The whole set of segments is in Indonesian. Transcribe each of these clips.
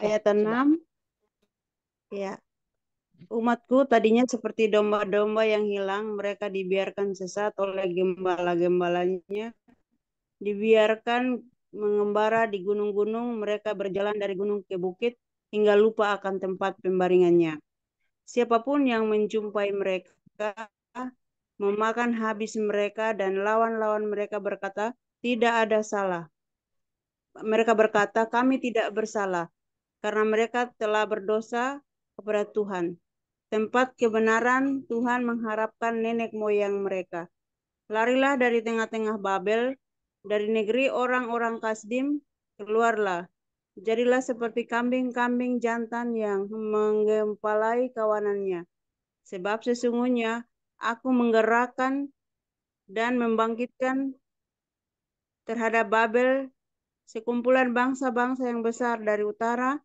Ayat 6, ya. Umatku tadinya seperti domba-domba yang hilang, mereka dibiarkan sesat oleh gembala-gembalanya, dibiarkan mengembara di gunung-gunung, mereka berjalan dari gunung ke bukit hingga lupa akan tempat pembaringannya. Siapapun yang menjumpai mereka memakan habis mereka, dan lawan-lawan mereka berkata, tidak ada salah. Mereka berkata, kami tidak bersalah, karena mereka telah berdosa kepada Tuhan. Tempat kebenaran Tuhan mengharapkan nenek moyang mereka. Larilah dari tengah-tengah Babel, dari negeri orang-orang Kasdim, keluarlah. Jadilah seperti kambing-kambing jantan yang menggempalai kawanannya. Sebab sesungguhnya aku menggerakkan dan membangkitkan terhadap Babel sekumpulan bangsa-bangsa yang besar dari utara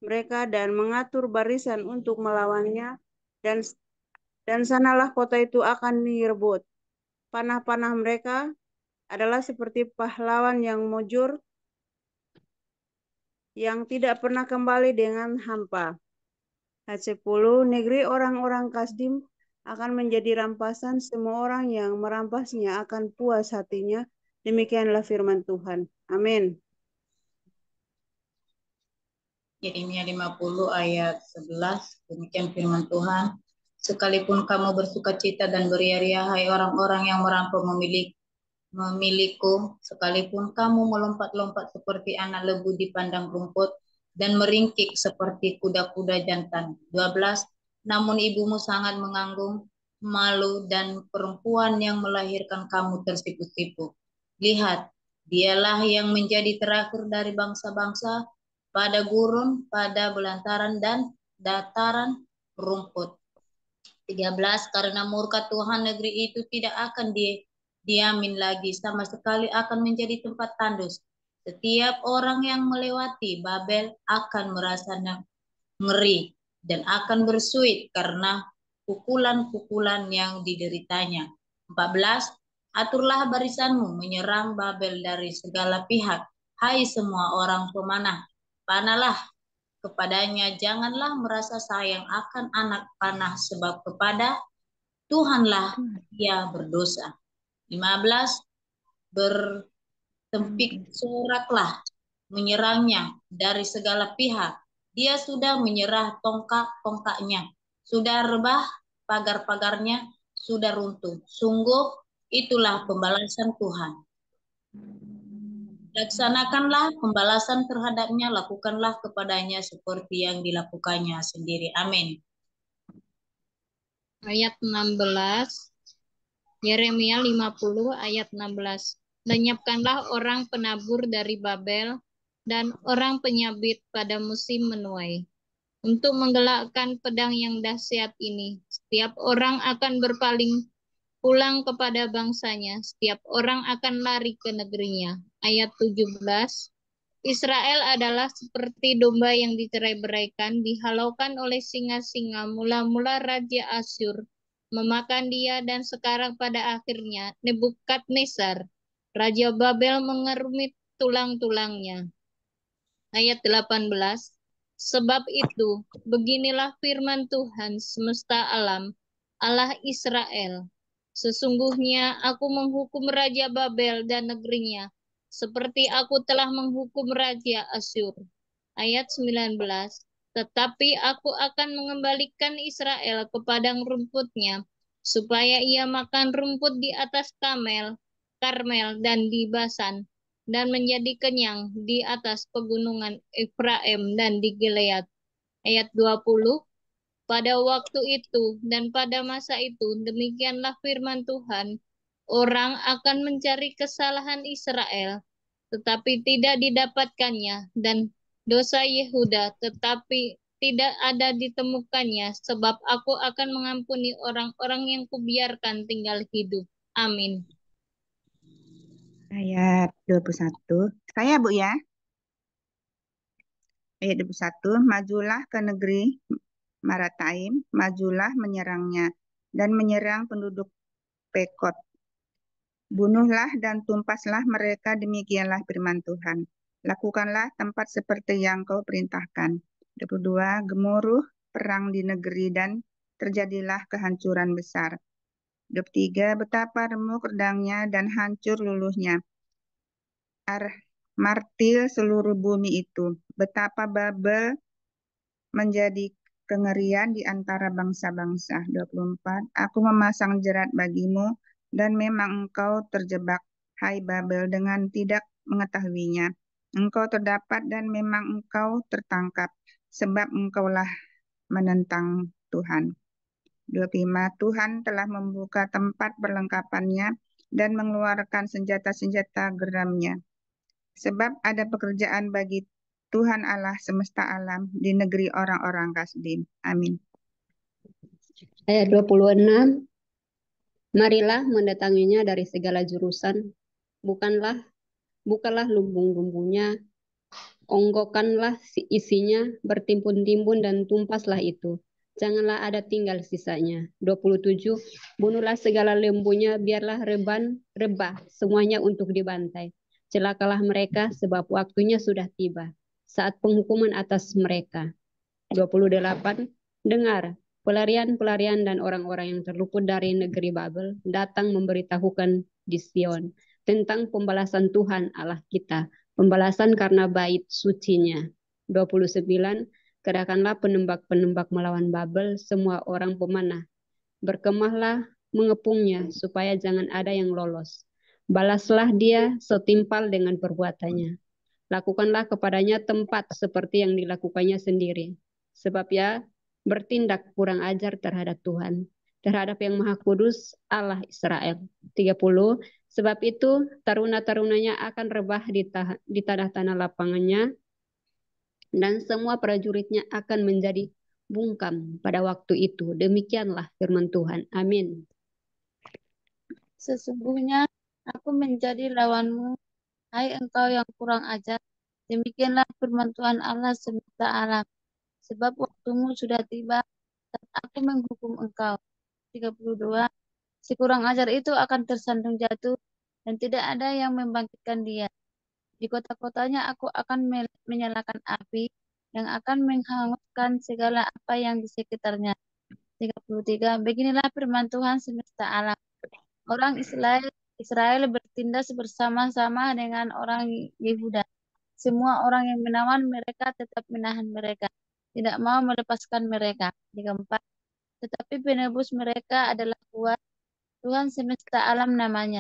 mereka, dan mengatur barisan untuk melawannya, dan sanalah kota itu akan direbut. Panah-panah mereka adalah seperti pahlawan yang mujur, yang tidak pernah kembali dengan hampa. Ayat 10, negeri orang-orang Kasdim akan menjadi rampasan, semua orang yang merampasnya akan puas hatinya. Demikianlah firman Tuhan. Amin. Yeremia 50 ayat 11, demikian firman Tuhan. Sekalipun kamu bersukacita dan beria-ria, hai orang-orang yang merampok memiliku, sekalipun kamu melompat-lompat seperti anak lembu di padang rumput dan meringkik seperti kuda-kuda jantan. 12, namun ibumu sangat menganggung, malu, dan perempuan yang melahirkan kamu tersipu-sipu. Lihat, dialah yang menjadi terakhir dari bangsa-bangsa, pada gurun, pada belantaran dan dataran rumput. 13, karena murka Tuhan, negeri itu tidak akan diamin lagi, sama sekali akan menjadi tempat tandus. Setiap orang yang melewati Babel akan merasa ngeri dan akan bersuit karena pukulan-pukulan yang dideritanya. 14, aturlah barisanmu menyerang Babel dari segala pihak. Hai semua orang pemanah, panahlah kepadanya, janganlah merasa sayang akan anak panah, sebab kepada Tuhanlah ia berdosa. 15, bertempik soraklah menyerangnya dari segala pihak. Dia sudah menyerah tongkat-tongkatnya, sudah rebah pagar-pagarnya, sudah runtuh. Sungguh itulah pembalasan Tuhan. Laksanakanlah pembalasan terhadapnya, lakukanlah kepadanya seperti yang dilakukannya sendiri. Amin. Ayat 16, Yeremia 50 ayat 16. Lenyapkanlah orang penabur dari Babel dan orang penyabit pada musim menuai. Untuk menggelakkan pedang yang dahsyat ini, setiap orang akan berpaling pulang kepada bangsanya, setiap orang akan lari ke negerinya. Ayat 17, Israel adalah seperti domba yang dicerai-beraikan, dihalaukan oleh singa-singa, mula-mula Raja Asyur memakan dia, dan sekarang pada akhirnya Nebukadnezar, Raja Babel, mengerumit tulang-tulangnya. Ayat 18, sebab itu, beginilah firman Tuhan semesta alam, Allah Israel. Sesungguhnya aku menghukum Raja Babel dan negerinya, seperti aku telah menghukum Raja Asyur. Ayat 19, tetapi aku akan mengembalikan Israel ke padang rumputnya, supaya ia makan rumput di atas Karmel dan di Basan, dan menjadi kenyang di atas pegunungan Efraim dan di Gilead. Ayat 20, pada waktu itu dan pada masa itu, demikianlah firman Tuhan, orang akan mencari kesalahan Israel, tetapi tidak didapatkannya, dan dosa Yehuda, tetapi tidak ada ditemukannya, sebab aku akan mengampuni orang-orang yang kubiarkan tinggal hidup. Amin. Ayat 21. Saya, Bu, ya. Ayat 21. Majulah ke negeri Marataim, majulah menyerangnya, dan menyerang penduduk Pekot. Bunuhlah dan tumpaslah mereka, demikianlah firman Tuhan. Lakukanlah tempat seperti yang kau perintahkan. 22. Gemuruh perang di negeri dan terjadilah kehancuran besar. 23. Betapa remuk redangnya dan hancur luluhnya. Martil seluruh bumi itu. Betapa Babel menjadi kengerian di antara bangsa-bangsa. 24. Aku memasang jerat bagimu dan memang engkau terjebak, hai Babel, dengan tidak mengetahuinya. Engkau terdapat dan memang engkau tertangkap, sebab engkaulah menentang Tuhan. 25. Tuhan telah membuka tempat perlengkapannya dan mengeluarkan senjata-senjata geramnya. Sebab ada pekerjaan bagi Tuhan Allah semesta alam di negeri orang-orang Kasdim. Amin. Ayat 26, marilah mendatanginya dari segala jurusan, bukalah lumbung-lumbungnya, onggokanlah isinya, bertimbun-timbun dan tumpaslah itu. Janganlah ada tinggal sisanya. 27, bunuhlah segala lembunya, biarlah rebah semuanya untuk dibantai. Celakalah mereka sebab waktunya sudah tiba, saat penghukuman atas mereka. 28, dengar, pelarian-pelarian dan orang-orang yang terluput dari negeri Babel datang memberitahukan di Sion tentang pembalasan Tuhan Allah kita, pembalasan karena bait sucinya. 29, gerakanlah penembak-penembak melawan Babel, semua orang pemanah. Berkemahlah mengepungnya, supaya jangan ada yang lolos. Balaslah dia setimpal dengan perbuatannya. Lakukanlah kepadanya tempat seperti yang dilakukannya sendiri. Sebab ia bertindak kurang ajar terhadap Tuhan, terhadap yang Maha Kudus Allah Israel. 30, sebab itu taruna-tarunanya akan rebah di tanah-tanah lapangannya, dan semua prajuritnya akan menjadi bungkam pada waktu itu. Demikianlah firman Tuhan. Amin. Sesungguhnya aku menjadi lawanmu, hai engkau yang kurang ajar. Demikianlah firman Tuhan Allah semesta alam. Sebab waktumu sudah tiba dan aku menghukum engkau. 32. Si kurang ajar itu akan tersandung jatuh dan tidak ada yang membangkitkan dia. Di kota-kotanya aku akan menyalakan api yang akan menghanguskan segala apa yang di sekitarnya. 33. Beginilah firman Tuhan semesta alam. Orang Israel bertindak bersama-sama dengan orang Yehuda. Semua orang yang menawan mereka tetap menahan mereka, tidak mau melepaskan mereka. 34. Tetapi penebus mereka adalah kuat, Tuhan semesta alam namanya.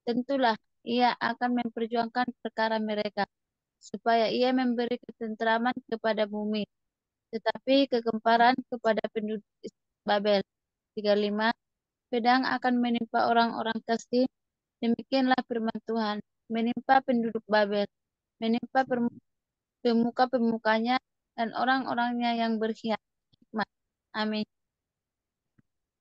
Tentulah ia akan memperjuangkan perkara mereka, supaya ia memberi ketentraman kepada bumi, tetapi kegemparan kepada penduduk Babel. 35. Pedang akan menimpa orang-orang Kasdim, demikianlah firman Tuhan, menimpa penduduk Babel, menimpa pemuka-pemukanya dan orang-orangnya yang berhikmat. Amin.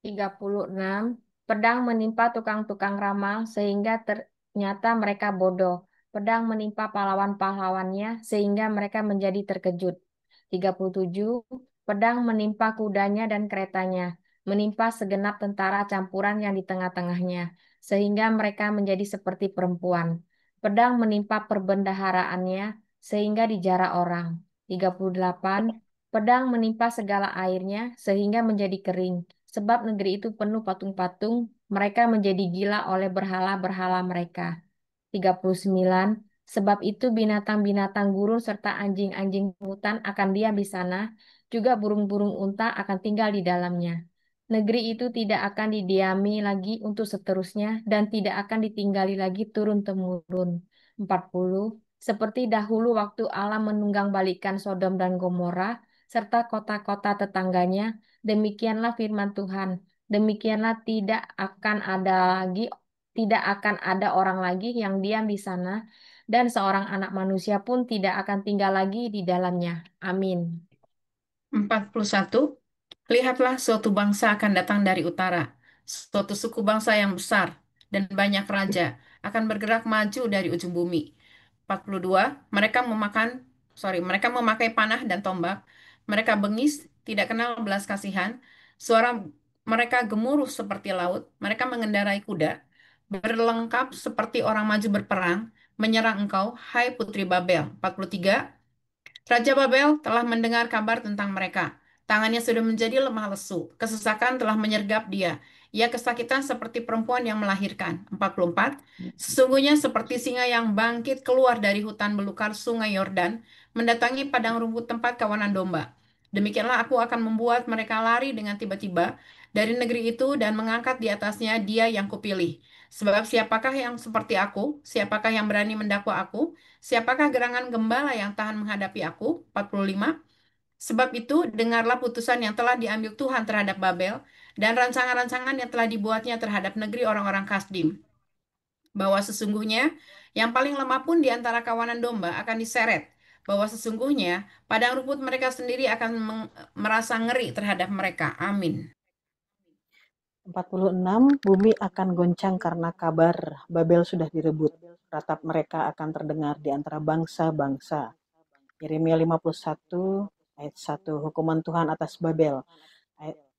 36. Pedang menimpa tukang-tukang ramal sehingga ternyata mereka bodoh. Pedang menimpa pahlawan-pahlawannya sehingga mereka menjadi terkejut. 37. Pedang menimpa kudanya dan keretanya, menimpa segenap tentara campuran yang di tengah-tengahnya, sehingga mereka menjadi seperti perempuan. Pedang menimpa perbendaharaannya sehingga dijara orang. 38. Pedang menimpa segala airnya sehingga menjadi kering. Sebab negeri itu penuh patung-patung, mereka menjadi gila oleh berhala-berhala mereka. 39. Sebab itu binatang-binatang gurun serta anjing-anjing hutan akan diam di sana, juga burung-burung unta akan tinggal di dalamnya. Negeri itu tidak akan didiami lagi untuk seterusnya dan tidak akan ditinggali lagi turun-temurun. 40. Seperti dahulu waktu Allah menunggang balikan Sodom dan Gomora serta kota-kota tetangganya, demikianlah firman Tuhan. Demikianlah tidak akan ada orang lagi yang diam di sana, dan seorang anak manusia pun tidak akan tinggal lagi di dalamnya. Amin. 41. Lihatlah, suatu bangsa akan datang dari utara, suatu suku bangsa yang besar dan banyak raja akan bergerak maju dari ujung bumi. 42. Mereka memakai panah dan tombak. Mereka bengis, tidak kenal belas kasihan. Suara mereka gemuruh seperti laut. Mereka mengendarai kuda, berlengkap seperti orang maju berperang. menyerang engkau, hai Putri Babel. 43. Raja Babel telah mendengar kabar tentang mereka. Tangannya sudah menjadi lemah lesu. Kesesakan telah menyergap dia. Ia kesakitan seperti perempuan yang melahirkan. 44. Sesungguhnya seperti singa yang bangkit keluar dari hutan belukar sungai Yordan, mendatangi padang rumput tempat kawanan domba. Demikianlah aku akan membuat mereka lari dengan tiba-tiba dari negeri itu dan mengangkat di atasnya dia yang kupilih. Sebab siapakah yang seperti aku? Siapakah yang berani mendakwa aku? Siapakah gerangan gembala yang tahan menghadapi aku? 45. Sebab itu, dengarlah putusan yang telah diambil Tuhan terhadap Babel dan rancangan-rancangan yang telah dibuatnya terhadap negeri orang-orang Kasdim. Bahwa sesungguhnya yang paling lemah pun di antara kawanan domba akan diseret. Bahwa sesungguhnya padang rumput mereka sendiri akan merasa ngeri terhadap mereka. Amin. 46, bumi akan goncang karena kabar Babel sudah direbut. Ratap mereka akan terdengar di antara bangsa-bangsa. Yeremia 51 ayat 1, hukuman Tuhan atas Babel.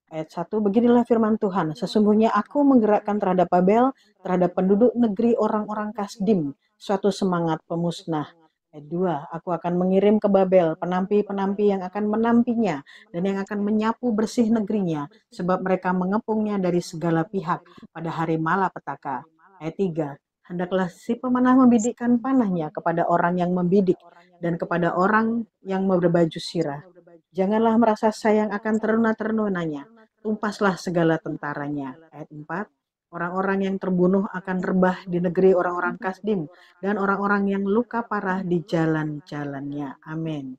Ayat 1, beginilah firman Tuhan, sesungguhnya aku menggerakkan terhadap Babel, terhadap penduduk negeri orang-orang Kasdim, suatu semangat pemusnah. Ayat 2, aku akan mengirim ke Babel penampi-penampi yang akan menampinya dan yang akan menyapu bersih negerinya, sebab mereka mengepungnya dari segala pihak pada hari malapetaka. Ayat 3, hendaklah si pemanah membidikkan panahnya kepada orang yang membidik dan kepada orang yang berbaju sirah. Janganlah merasa sayang akan teruna-terunanya, tumpaslah segala tentaranya. Ayat 4, orang-orang yang terbunuh akan rebah di negeri orang-orang Kasdim, dan orang-orang yang luka parah di jalan-jalannya. Amin.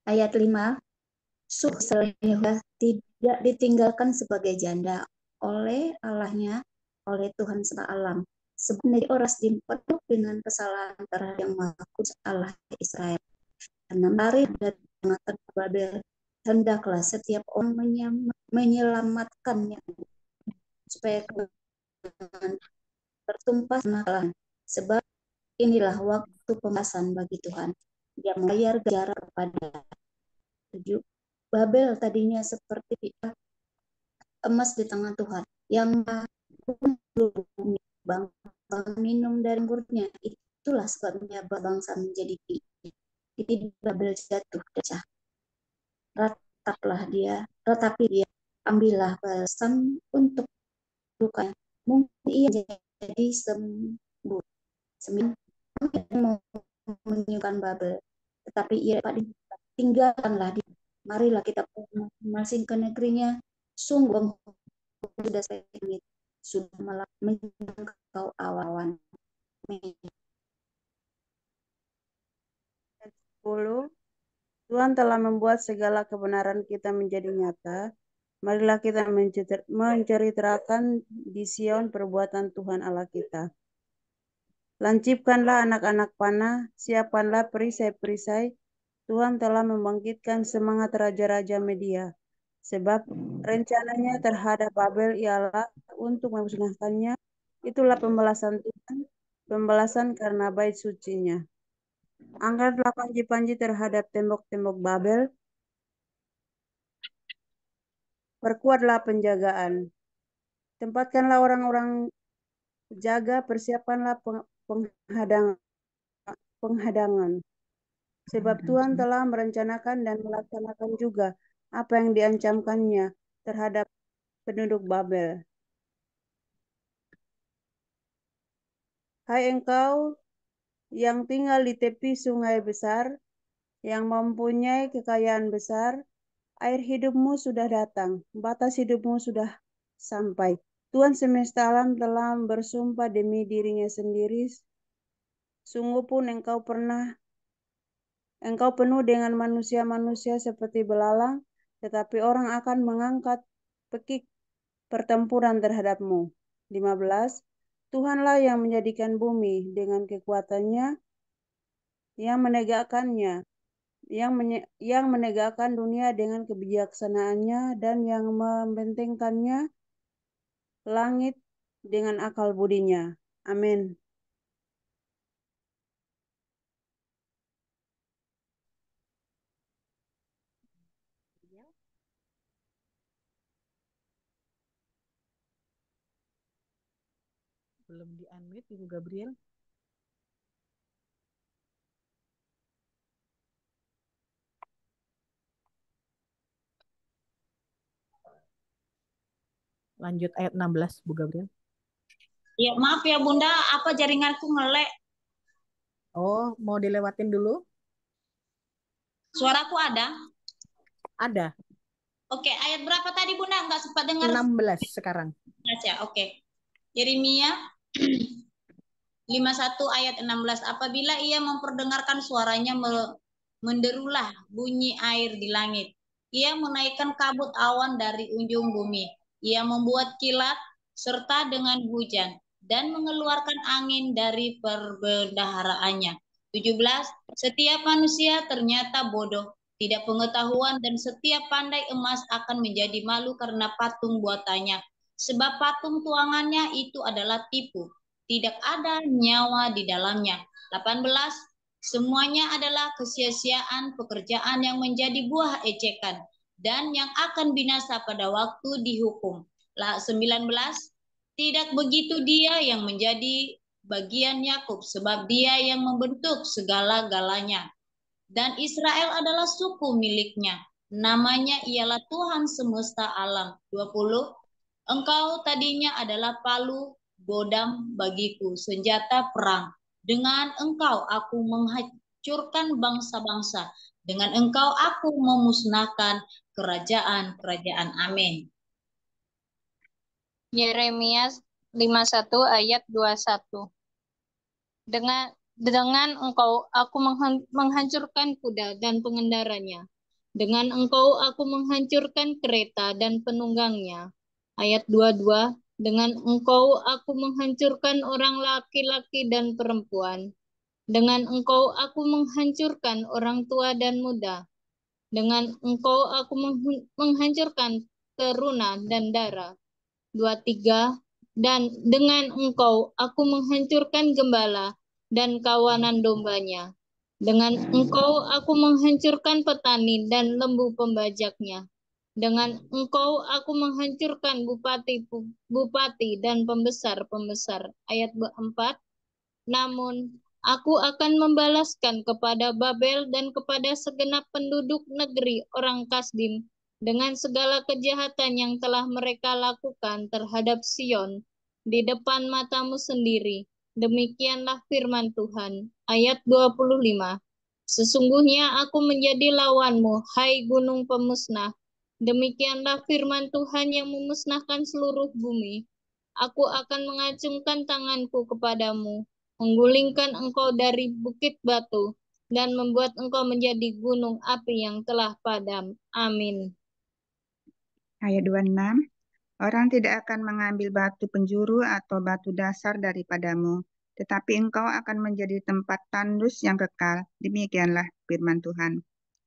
Ayat 5, Seleha tidak ditinggalkan sebagai janda oleh Allahnya, oleh Tuhan semesta alam. Sebenarnya orang penuh dengan kesalahan terhadap yang Maha Kudus Allah Israel. Karena lari dari pengatan Babel, hendaklah setiap orang menyelamatkannya supaya tertumpah kesalahan. Sebab inilah waktu pembahasan bagi Tuhan. Dia membayar ganjaran kepada 7. Babel tadinya seperti emas di tangan Tuhan yang bumi bangsa minum dari anggurnya. Itulah sebabnya bangsa menjadi jadi Babel jatuh pecah. Ratapi dia, ambillah balsam untuk lukanya. Mungkin ia jadi sembuh. Mau menyembuhkan Babel, tetapi ia tinggalkanlah dia. Marilah kita masing ke negerinya. Sungguh sudah sengit, sudah malah menjangkau awan. 10. Tuhan telah membuat segala kebenaran kita menjadi nyata. Marilah kita menceritakan di Sion perbuatan Tuhan Allah kita. Lancipkanlah anak-anak panah, siapkanlah perisai-perisai. Tuhan telah membangkitkan semangat raja-raja Media. Sebab rencananya terhadap Babel ialah untuk memusnahkannya. Itulah pembalasan Tuhan, pembalasan karena bait sucinya. Angkatlah panji-panji terhadap tembok-tembok Babel. Perkuatlah penjagaan. Tempatkanlah orang-orang jaga, persiapkanlah penghadangan. Sebab Tuhan telah merencanakan dan melaksanakan juga apa yang diancamkannya terhadap penduduk Babel. Hai engkau yang tinggal di tepi sungai besar, yang mempunyai kekayaan besar, air hidupmu sudah datang, batas hidupmu sudah sampai. Tuhan semesta alam telah bersumpah demi dirinya sendiri, sungguh pun engkau penuh dengan manusia-manusia seperti belalang, tetapi orang akan mengangkat pekik pertempuran terhadapmu. 15. Tuhanlah yang menjadikan bumi dengan kekuatannya, yang menegakkannya, yang menegakkan dunia dengan kebijaksanaannya, dan yang membentengkannya langit dengan akal budinya. Amin. Belum di-unmute Ibu Gabriel. Lanjut ayat 16 Bu Gabriel. Ya, maaf ya Bunda, apa jaringanku ngelek? Oh, mau dilewatin dulu? Suaraku ada? Ada. Oke, ayat berapa tadi Bunda? Nggak sempat dengar. 16 sekarang. Ya, oke. Yeremia 51 ayat 16. Apabila ia memperdengarkan suaranya menderulah bunyi air di langit. Ia menaikkan kabut awan dari ujung bumi. Ia membuat kilat serta dengan hujan dan mengeluarkan angin dari perbendaharaannya. 17. Setiap manusia ternyata bodoh, tidak pengetahuan, dan setiap pandai emas akan menjadi malu karena patung buatannya. Sebab patung tuangannya itu adalah tipu. Tidak ada nyawa di dalamnya. 18. Semuanya adalah kesia-siaan pekerjaan yang menjadi buah ejekan dan yang akan binasa pada waktu dihukum. 19. Tidak begitu dia yang menjadi bagian Yakub, sebab dia yang membentuk segala-galanya. Dan Israel adalah suku miliknya. Namanya ialah Tuhan semesta alam. 20. Engkau tadinya adalah palu godam bagiku, senjata perang. Dengan engkau aku menghancurkan bangsa-bangsa. Dengan engkau aku memusnahkan kerajaan-kerajaan. Amin. Yeremia 51 ayat 21. Dengan engkau aku menghancurkan kuda dan pengendaranya. Dengan engkau aku menghancurkan kereta dan penunggangnya. Ayat 22. Dengan engkau aku menghancurkan orang laki-laki dan perempuan. Dengan engkau aku menghancurkan orang tua dan muda. Dengan engkau aku menghancurkan teruna dan darah. 23. Dan dengan engkau aku menghancurkan gembala dan kawanan dombanya. Dengan engkau aku menghancurkan petani dan lembu pembajaknya. Dengan engkau aku menghancurkan bupati dan pembesar-pembesar. Ayat 4. Namun aku akan membalaskan kepada Babel dan kepada segenap penduduk negeri orang Kasdim dengan segala kejahatan yang telah mereka lakukan terhadap Sion di depan matamu sendiri. Demikianlah firman Tuhan. Ayat 25. Sesungguhnya aku menjadi lawanmu, hai gunung pemusnah. Demikianlah firman Tuhan yang memusnahkan seluruh bumi. Aku akan mengacungkan tanganku kepadamu, menggulingkan engkau dari bukit batu, dan membuat engkau menjadi gunung api yang telah padam. Amin. Ayat 26. Orang tidak akan mengambil batu penjuru atau batu dasar daripadamu, tetapi engkau akan menjadi tempat tandus yang kekal. Demikianlah firman Tuhan.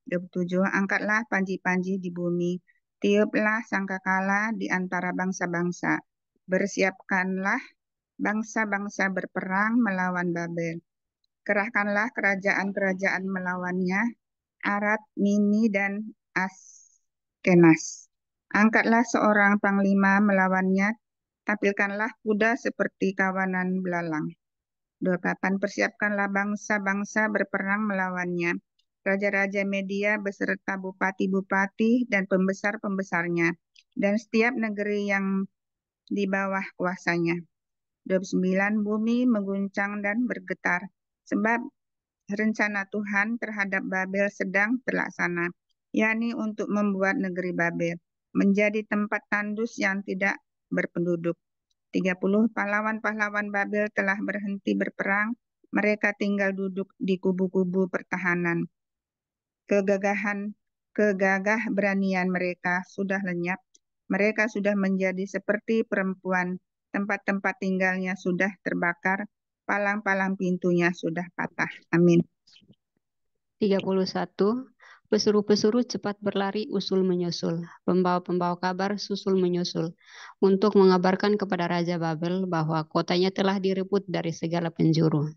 27. Angkatlah panji-panji di bumi, tiuplah sangkakala di antara bangsa-bangsa. Bersiapkanlah bangsa-bangsa berperang melawan Babel. Kerahkanlah kerajaan-kerajaan melawannya, Arad, Nini, dan Askenas. Angkatlah seorang panglima melawannya, tampilkanlah kuda seperti kawanan belalang. 28. Persiapkanlah bangsa-bangsa berperang melawannya, raja-raja Media beserta bupati-bupati dan pembesar-pembesarnya, dan setiap negeri yang di bawah kuasanya. 29. Bumi mengguncang dan bergetar, sebab rencana Tuhan terhadap Babel sedang terlaksana, yakni untuk membuat negeri Babel menjadi tempat tandus yang tidak berpenduduk. 30. Pahlawan-pahlawan Babel telah berhenti berperang, mereka tinggal duduk di kubu-kubu pertahanan. Kegagah beranian mereka sudah lenyap, mereka sudah menjadi seperti perempuan, tempat-tempat tinggalnya sudah terbakar, palang-palang pintunya sudah patah. Amin. 31. Pesuruh-pesuruh cepat berlari usul menyusul, pembawa-pembawa kabar susul menyusul, untuk mengabarkan kepada Raja Babel bahwa kotanya telah direbut dari segala penjuru.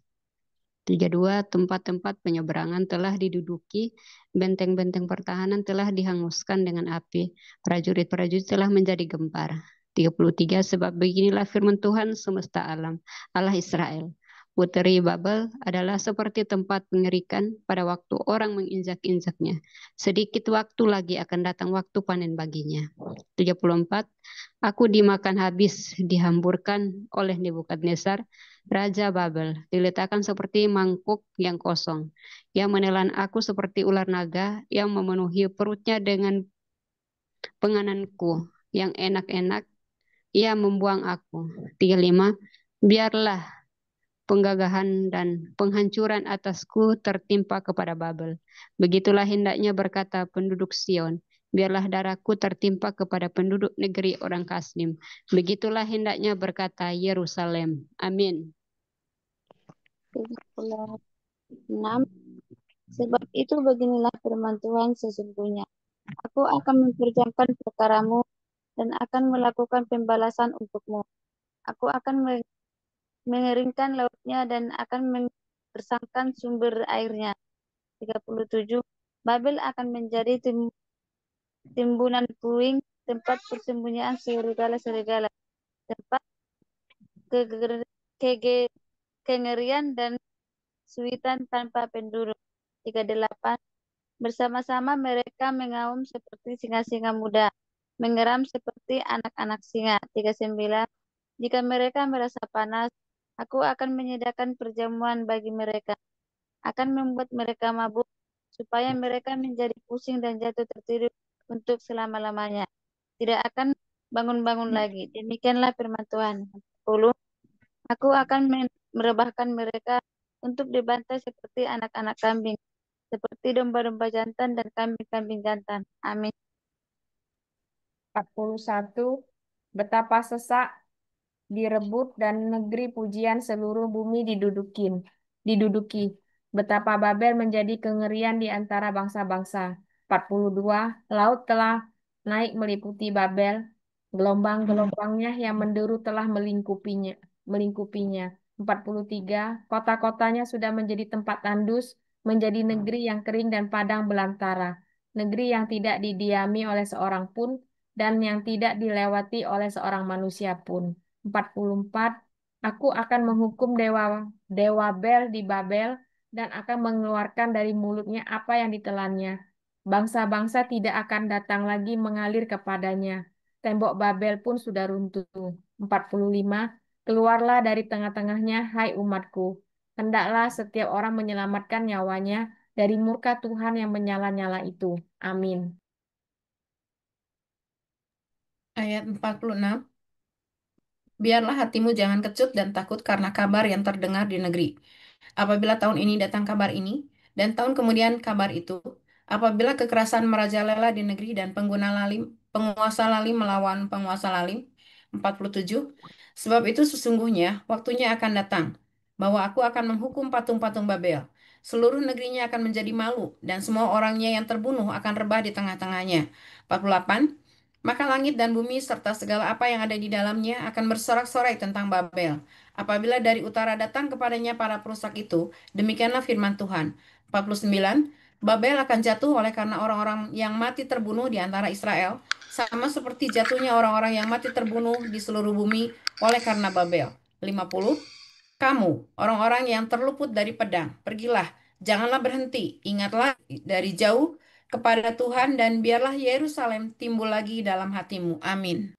32. Tempat-tempat penyeberangan telah diduduki, benteng-benteng pertahanan telah dihanguskan dengan api, prajurit-prajurit telah menjadi gempar. 33, sebab beginilah firman Tuhan semesta alam, Allah Israel. Puteri Babel adalah seperti tempat pengerikan pada waktu orang menginjak-injaknya. Sedikit waktu lagi akan datang waktu panen baginya. 34, aku dimakan habis, dihamburkan oleh Nebukadnezar, Raja Babel, diletakkan seperti mangkuk yang kosong. Yang menelan aku seperti ular naga, yang memenuhi perutnya dengan pengananku yang enak-enak, ia membuang aku. 35, biarlah penggagahan dan penghancuran atasku tertimpa kepada Babel. Begitulah hendaknya berkata penduduk Sion. Biarlah darahku tertimpa kepada penduduk negeri orang Kasdim. Begitulah hendaknya berkata Yerusalem. Amin. 36. Sebab itu beginilah firman Tuhan sesungguhnya. Aku akan memperjuangkan perkaramu dan akan melakukan pembalasan untukmu. Aku akan mengeringkan lautnya dan akan membersangkan sumber airnya. 37. Babel akan menjadi timbunan puing, tempat persembunyian serigala-serigala, tempat kengerian dan suitan tanpa penduduk. 38. Bersama-sama mereka mengaum seperti singa-singa muda, mengeram seperti anak-anak singa. 39. Jika mereka merasa panas, aku akan menyediakan perjamuan bagi mereka, akan membuat mereka mabuk, supaya mereka menjadi pusing dan jatuh tertidur untuk selama-lamanya. Tidak akan bangun-bangun lagi. Demikianlah firman Tuhan. 10. Aku akan merebahkan mereka untuk dibantai seperti anak-anak kambing, seperti domba-domba jantan dan kambing-kambing jantan. Amin. 41. Betapa sesak, direbut, dan negeri pujian seluruh bumi diduduki. Betapa Babel menjadi kengerian di antara bangsa-bangsa. 42. Laut telah naik meliputi Babel, gelombang-gelombangnya yang menderu telah melingkupinya. 43. Kota-kotanya sudah menjadi tempat tandus, menjadi negeri yang kering dan padang belantara, negeri yang tidak didiami oleh seorang pun, dan yang tidak dilewati oleh seorang manusia pun. 44. Aku akan menghukum dewa Bel di Babel dan akan mengeluarkan dari mulutnya apa yang ditelannya. Bangsa-bangsa tidak akan datang lagi mengalir kepadanya. Tembok Babel pun sudah runtuh. 45. Keluarlah dari tengah-tengahnya, hai umatku. Hendaklah setiap orang menyelamatkan nyawanya dari murka Tuhan yang menyala-nyala itu. Amin. Ayat 46. Biarlah hatimu jangan kecut dan takut karena kabar yang terdengar di negeri. Apabila tahun ini datang kabar ini, dan tahun kemudian kabar itu, apabila kekerasan merajalela di negeri dan penguasa lalim melawan penguasa lalim. 47. Sebab itu sesungguhnya waktunya akan datang, bahwa aku akan menghukum patung-patung Babel. Seluruh negerinya akan menjadi malu, dan semua orangnya yang terbunuh akan rebah di tengah-tengahnya. 48. Maka langit dan bumi serta segala apa yang ada di dalamnya akan bersorak-sorai tentang Babel. Apabila dari utara datang kepadanya para perusak itu, demikianlah firman Tuhan. 49. Babel akan jatuh oleh karena orang-orang yang mati terbunuh di antara Israel, sama seperti jatuhnya orang-orang yang mati terbunuh di seluruh bumi oleh karena Babel. 50. Kamu, orang-orang yang terluput dari pedang, pergilah, janganlah berhenti, ingatlah dari jauh kepada Tuhan dan biarlah Yerusalem timbul lagi dalam hatimu. Amin.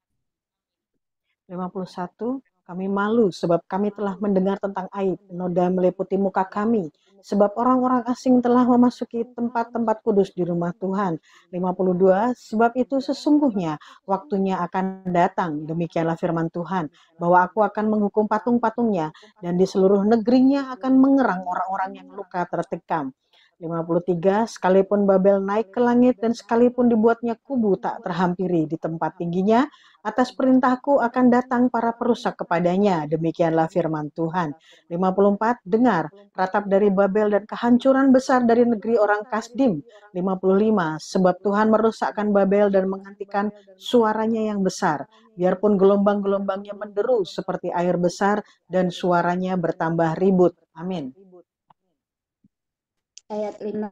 51. Kami malu sebab kami telah mendengar tentang aib, noda meliputi muka kami, sebab orang-orang asing telah memasuki tempat-tempat kudus di rumah Tuhan. 52. Sebab itu sesungguhnya waktunya akan datang, demikianlah firman Tuhan, bahwa aku akan menghukum patung-patungnya, dan di seluruh negerinya akan mengerang orang-orang yang luka tertikam. 53. Sekalipun Babel naik ke langit dan sekalipun dibuatnya kubu tak terhampiri di tempat tingginya, atas perintahku akan datang para perusak kepadanya. Demikianlah firman Tuhan. 54. Dengar, ratap dari Babel dan kehancuran besar dari negeri orang Kasdim. 55. Sebab Tuhan merusakkan Babel dan menghentikan suaranya yang besar. Biarpun gelombang-gelombangnya menderu seperti air besar dan suaranya bertambah ribut. Amin. Ayat 5.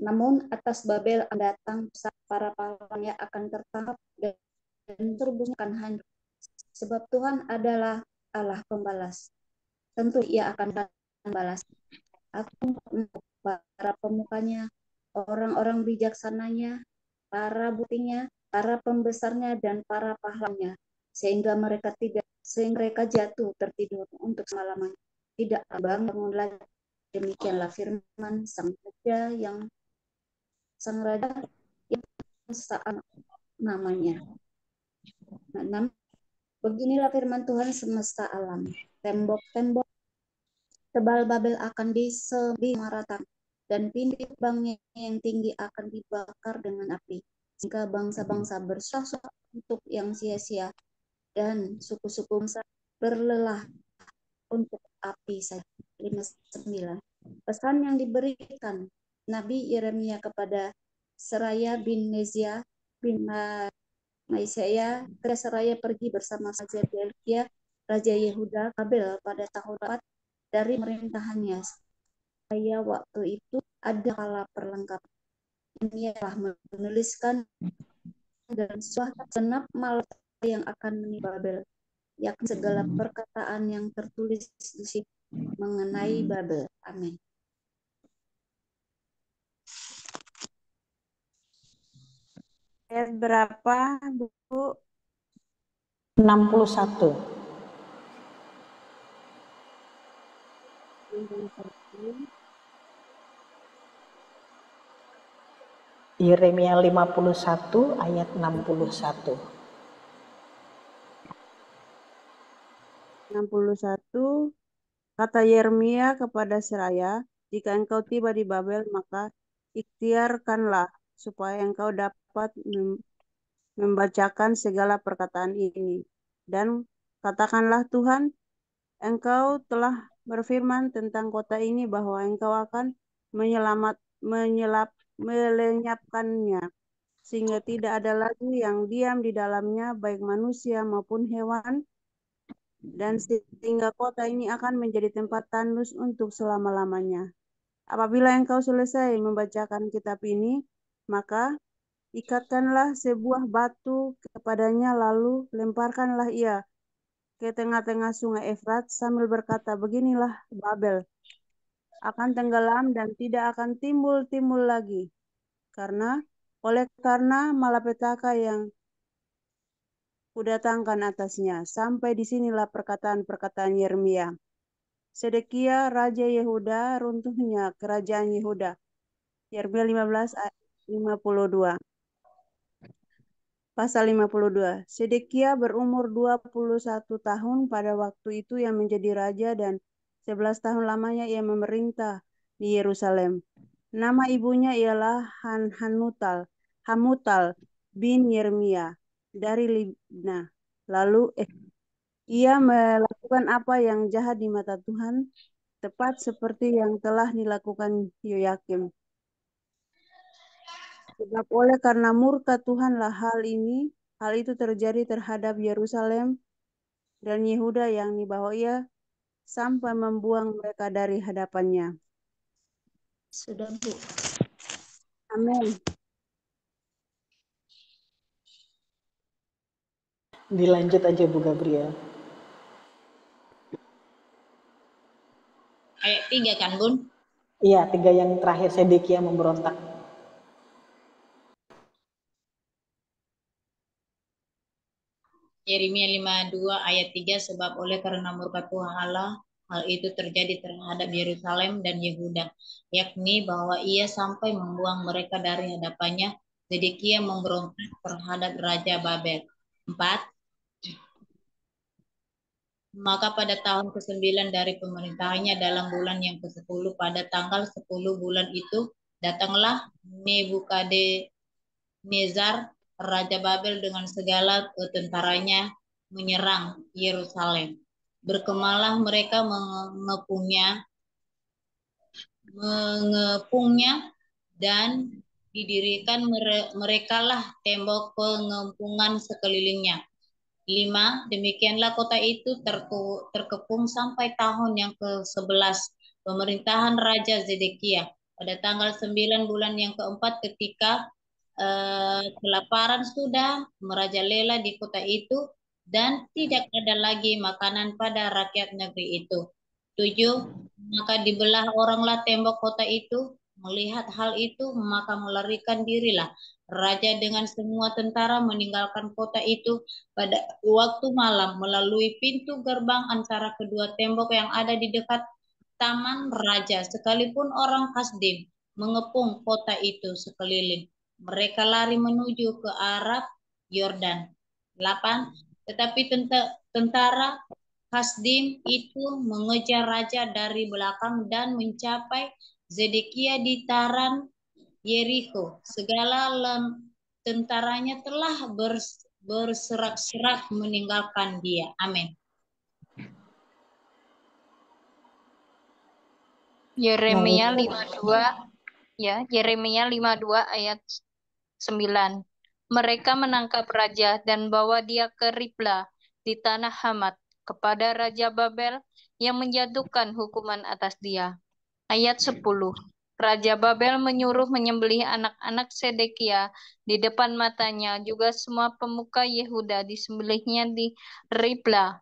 Namun atas Babel akan datang para pahlawannya akan tertangkap dan dan terbus akan hancur. Sebab Tuhan adalah Allah pembalas. Tentu Ia akan membalas. Aku para pemukanya, orang-orang bijaksananya, para buktinya, para pembesarnya, dan para pahlawannya, sehingga mereka jatuh tertidur untuk semalaman, tidak bangun lagi. Demikianlah firman Sang Raja yang saat namanya. Nah, beginilah firman Tuhan semesta alam. Tembok-tembok tebal Babel akan disamaratakan, dan pintu gerbangnya yang tinggi akan dibakar dengan api, sehingga bangsa-bangsa bersusah untuk yang sia-sia, dan suku-suku bangsa berlelah untuk api saja. 59. Pesan yang diberikan Nabi Yeremia kepada Seraya bin Nezia bin Maisaya, Seraya pergi bersama Raja Belgia, Raja Yehuda, Babel pada tahun 4 dari pemerintahannya. Saya waktu itu ada kala perlengkapan. Ini telah menuliskan dan genap malapetaka yang akan menimpa Babel, yakni segala perkataan yang tertulis di sini mengenai Babel. Amin. Ayat berapa, Bu? 61. Yeremia 51 ayat 61. 61. Kata Yeremia kepada Seraya, jika engkau tiba di Babel, maka ikhtiarkanlah supaya engkau dapat membacakan segala perkataan ini. Dan katakanlah, Tuhan, engkau telah berfirman tentang kota ini bahwa engkau akan melenyapkannya, sehingga tidak ada lagi yang diam di dalamnya, baik manusia maupun hewan, dan sehingga kota ini akan menjadi tempat tandus untuk selama-lamanya. Apabila engkau selesai membacakan kitab ini, maka ikatkanlah sebuah batu kepadanya, lalu lemparkanlah ia ke tengah-tengah sungai Efrat sambil berkata, beginilah Babel akan tenggelam dan tidak akan timbul-timbul lagi, karena malapetaka yang kudatangkan atasnya. Sampai di sinilah perkataan-perkataan Yeremia. Sedekia Raja Yehuda, runtuhnya kerajaan Yehuda. Yeremia 15 ayat 52. Pasal 52. Sedekia berumur 21 tahun pada waktu itu yang menjadi raja, dan 11 tahun lamanya ia memerintah di Yerusalem. Nama ibunya ialah Hamutal bin Yeremia dari Libna. Lalu ia melakukan apa yang jahat di mata Tuhan, tepat seperti yang telah dilakukan Yoyakim. Sebab oleh karena murka Tuhanlah hal itu terjadi terhadap Yerusalem dan Yehuda yang dibawa ia sampai membuang mereka dari hadapannya. Sudah, Bu. Amin. Dilanjut aja Bu Gabriel. Ayat 3 kan, Bun? Iya, 3 yang terakhir, Sedekia memberontak. Yeremia 52 ayat 3, sebab oleh karena murka Tuhan Allah, hal itu terjadi terhadap Yerusalem dan Yehuda, yakni bahwa ia sampai membuang mereka dari hadapannya. Zedekia memberontak terhadap Raja Babel. 4. Maka pada tahun ke-9 dari pemerintahannya, dalam bulan yang ke-10, pada tanggal 10 bulan itu, datanglah Nebukadnezar Raja Babel dengan segala tentaranya menyerang Yerusalem. Berkemalah mereka mengepungnya dan didirikan merekalah tembok pengepungan sekelilingnya. 5. Demikianlah kota itu terkepung sampai tahun yang ke-11 pemerintahan Raja Zedekia. Pada tanggal 9 bulan yang keempat, ketika kelaparan sudah merajalela di kota itu dan tidak ada lagi makanan pada rakyat negeri itu. 7. Maka dibelah oranglah tembok kota itu. Melihat hal itu, maka melarikan dirilah raja dengan semua tentara meninggalkan kota itu pada waktu malam melalui pintu gerbang antara kedua tembok yang ada di dekat taman raja, sekalipun orang Kasdim mengepung kota itu sekeliling. Mereka lari menuju ke arah Yordan. 8. Tetapi tentara Kasdim itu mengejar raja dari belakang dan mencapai Zedekia di Taran Yeriko. Segala tentaranya telah berserak-serak meninggalkan dia. Amin. Yeremia 52 ya, Yeremia 52 ayat 9. Mereka menangkap raja dan bawa dia ke Ribla di tanah Hamat kepada Raja Babel yang menjatuhkan hukuman atas dia. Ayat 10. Raja Babel menyuruh menyembelih anak-anak Sedekia di depan matanya, juga semua pemuka Yehuda disembelihnya di Ribla.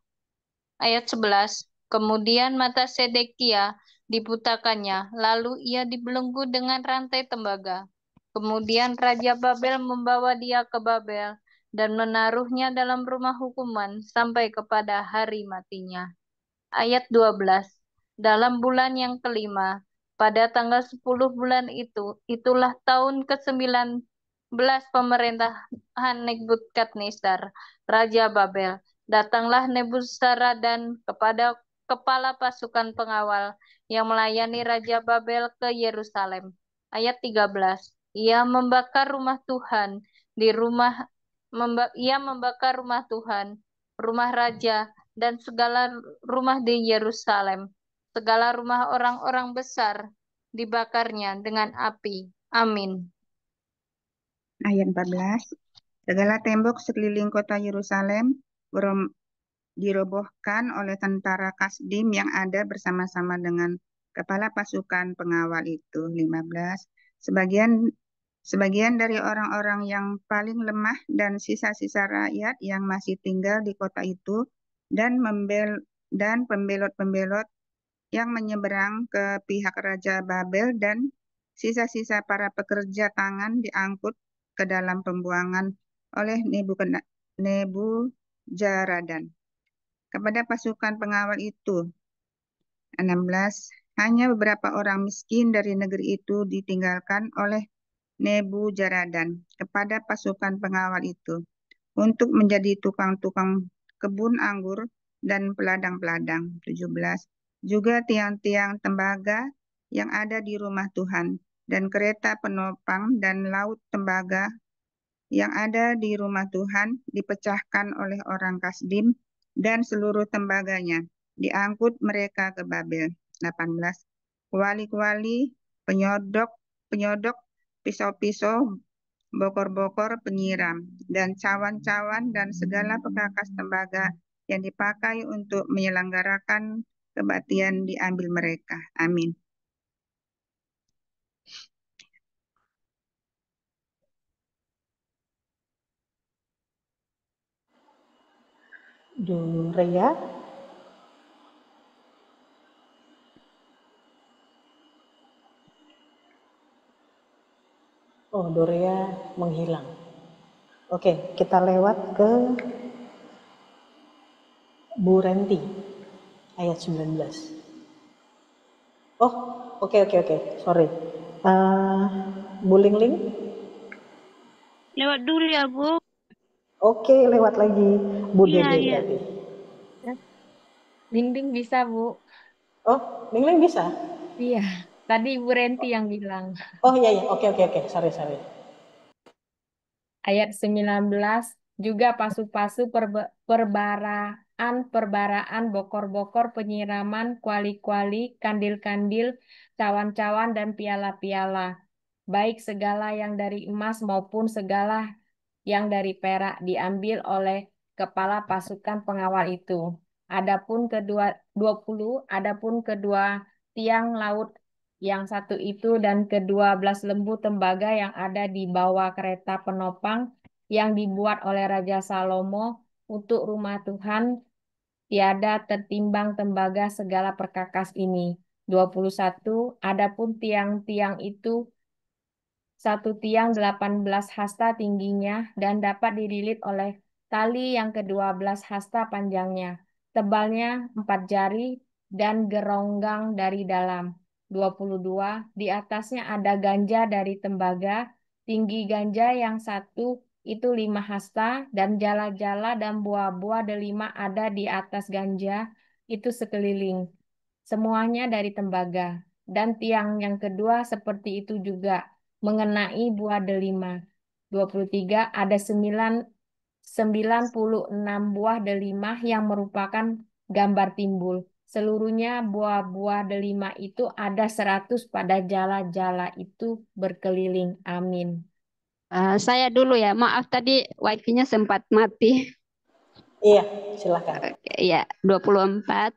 Ayat 11. Kemudian mata Sedekia dibutakannya, lalu ia dibelenggu dengan rantai tembaga. Kemudian Raja Babel membawa dia ke Babel dan menaruhnya dalam rumah hukuman sampai kepada hari matinya. Ayat 12. Dalam bulan yang kelima, pada tanggal 10 bulan itu, itulah tahun ke-19 pemerintahan Nebukadnezar, Raja Babel. Datanglah Nebuzaradan kepada kepala pasukan pengawal yang melayani Raja Babel ke Yerusalem. Ayat 13. Ia membakar rumah Tuhan ia membakar rumah Tuhan, rumah raja, dan segala rumah di Yerusalem. Segala rumah orang-orang besar dibakarnya dengan api. Amin. Ayat 14. Segala tembok sekeliling kota Yerusalem dirobohkan oleh tentara Kasdim yang ada bersama-sama dengan kepala pasukan pengawal itu. 15. Sebagian dari orang-orang yang paling lemah dan sisa-sisa rakyat yang masih tinggal di kota itu dan pembelot-pembelot yang menyeberang ke pihak Raja Babel dan sisa-sisa para pekerja tangan diangkut ke dalam pembuangan oleh Nebuzaradan. Kepada pasukan pengawal itu, 16. Hanya beberapa orang miskin dari negeri itu ditinggalkan oleh Nebuzaradan kepada pasukan pengawal itu untuk menjadi tukang-tukang kebun anggur dan peladang-peladang. 17. Juga tiang-tiang tembaga yang ada di rumah Tuhan dan kereta penopang dan laut tembaga yang ada di rumah Tuhan dipecahkan oleh orang Kasdim dan seluruh tembaganya diangkut mereka ke Babel. 18. Kuali-kuali, penyodok, pisau-pisau, bokor-bokor penyiram, dan cawan-cawan dan segala perkakas tembaga yang dipakai untuk menyelenggarakan kebaktian diambil mereka. Amin. Dorea, oh Dorea menghilang. Oke, kita lewat ke Bu Renti, ayat 19. Oh, oke, sorry. Bu Lingling? Lewat dulu ya, Bu. Oke, lewat lagi. Bu Iya, Dede iya. berarti. Dinding bisa, Bu. Oh, Lingling bisa? Iya, tadi Ibu Renti yang bilang. Oh iya, oke, sorry. Ayat 19, juga pasu-pasu perbaraan, bokor-bokor, penyiraman, kuali-kuali, kandil-kandil, cawan-cawan, dan piala-piala, baik segala yang dari emas maupun segala yang dari perak diambil oleh kepala pasukan pengawal itu. Adapun kedua tiang laut yang satu itu dan ke-12 lembu tembaga yang ada di bawah kereta penopang yang dibuat oleh Raja Salomo untuk rumah Tuhan, tiada tertimbang tembaga segala perkakas ini. 21. Adapun tiang-tiang itu, satu tiang 18 hasta tingginya dan dapat dililit oleh tali yang ke-12 hasta panjangnya. Tebalnya 4 jari dan geronggang dari dalam. 22. Di atasnya ada ganja dari tembaga. Tinggi ganja yang satu itu 5 hasta dan jala-jala dan buah-buah delima ada di atas ganja itu sekeliling. Semuanya dari tembaga. Dan tiang yang kedua seperti itu juga mengenai buah delima. 23. Ada 96 buah delima yang merupakan gambar timbul. Seluruhnya buah-buah delima itu ada 100 pada jala-jala itu berkeliling. Amin. Saya dulu ya, maaf tadi wifi-nya sempat mati. Iya, silakan. Ya, 24.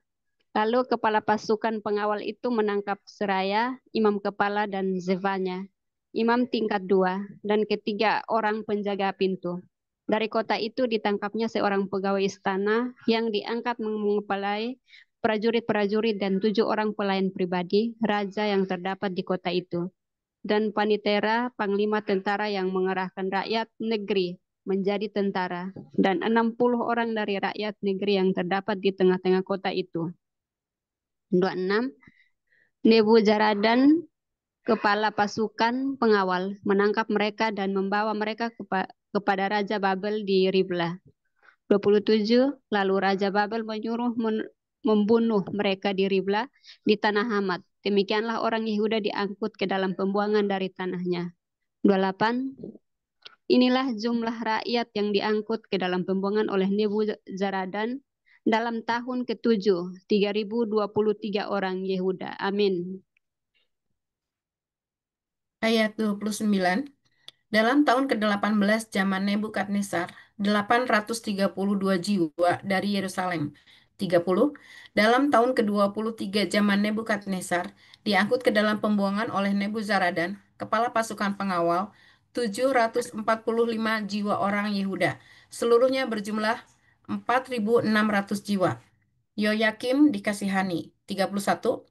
Lalu kepala pasukan pengawal itu menangkap Seraya, imam kepala dan Zefanya, imam tingkat 2, dan ketiga orang penjaga pintu. Dari kota itu ditangkapnya seorang pegawai istana yang diangkat mengepalai prajurit-prajurit dan 7 orang pelayan pribadi raja yang terdapat di kota itu. Dan Panitera, panglima tentara yang mengerahkan rakyat negeri menjadi tentara, dan 60 orang dari rakyat negeri yang terdapat di tengah-tengah kota itu. 26. Nebuzaradan, kepala pasukan pengawal, menangkap mereka dan membawa mereka kepada Raja Babel di Ribla. 27. Lalu Raja Babel menyuruh membunuh mereka di Ribla di tanah Hamat. Demikianlah orang Yehuda diangkut ke dalam pembuangan dari tanahnya. 28. Inilah jumlah rakyat yang diangkut ke dalam pembuangan oleh Nebuzaradan dalam tahun ke-7, 3023 orang Yehuda. Amin. Ayat 29. Dalam tahun ke-18 zaman Nebukadnezar, 832 jiwa dari Yerusalem. 30. Dalam tahun ke-23 zaman Nebukadnezar, diangkut ke dalam pembuangan oleh Nebuzaradan, kepala pasukan pengawal, 745 jiwa orang Yehuda. Seluruhnya berjumlah 4.600 jiwa. Yoyakim dikasihani. 31.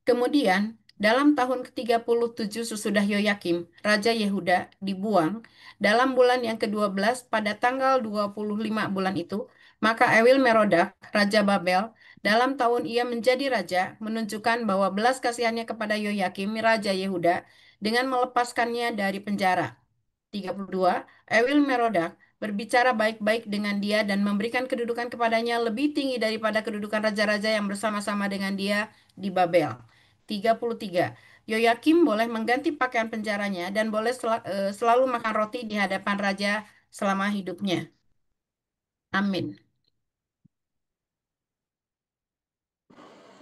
Kemudian, dalam tahun ke-37 sesudah Yoyakim, Raja Yehuda dibuang, dalam bulan yang ke-12 pada tanggal 25 bulan itu, maka Ewil Merodak, Raja Babel, dalam tahun ia menjadi raja, menunjukkan bahwa belas kasihannya kepada Yoyakim, Raja Yehuda, dengan melepaskannya dari penjara. 32. Ewil Merodak berbicara baik-baik dengan dia dan memberikan kedudukan kepadanya lebih tinggi daripada kedudukan raja-raja yang bersama-sama dengan dia di Babel. 33. Yoyakim boleh mengganti pakaian penjaranya dan boleh selalu makan roti di hadapan raja selama hidupnya. Amin.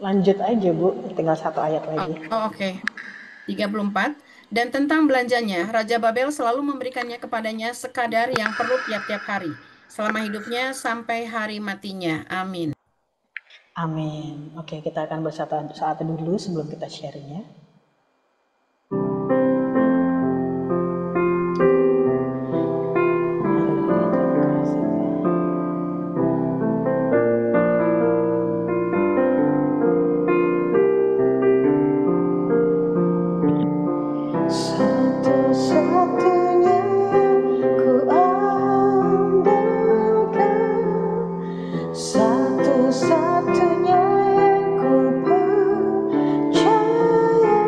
Lanjut aja, Bu. Tinggal 1 ayat lagi. Oke. 34. Dan tentang belanjanya, Raja Babel selalu memberikannya kepadanya sekadar yang perlu tiap-tiap hari, selama hidupnya sampai hari matinya. Amin. Amin. Oke, kita akan bersatu saat dulu sebelum kita sharing ya. Satu-satunya yang ku andalkan, satu-satunya yang ku percaya,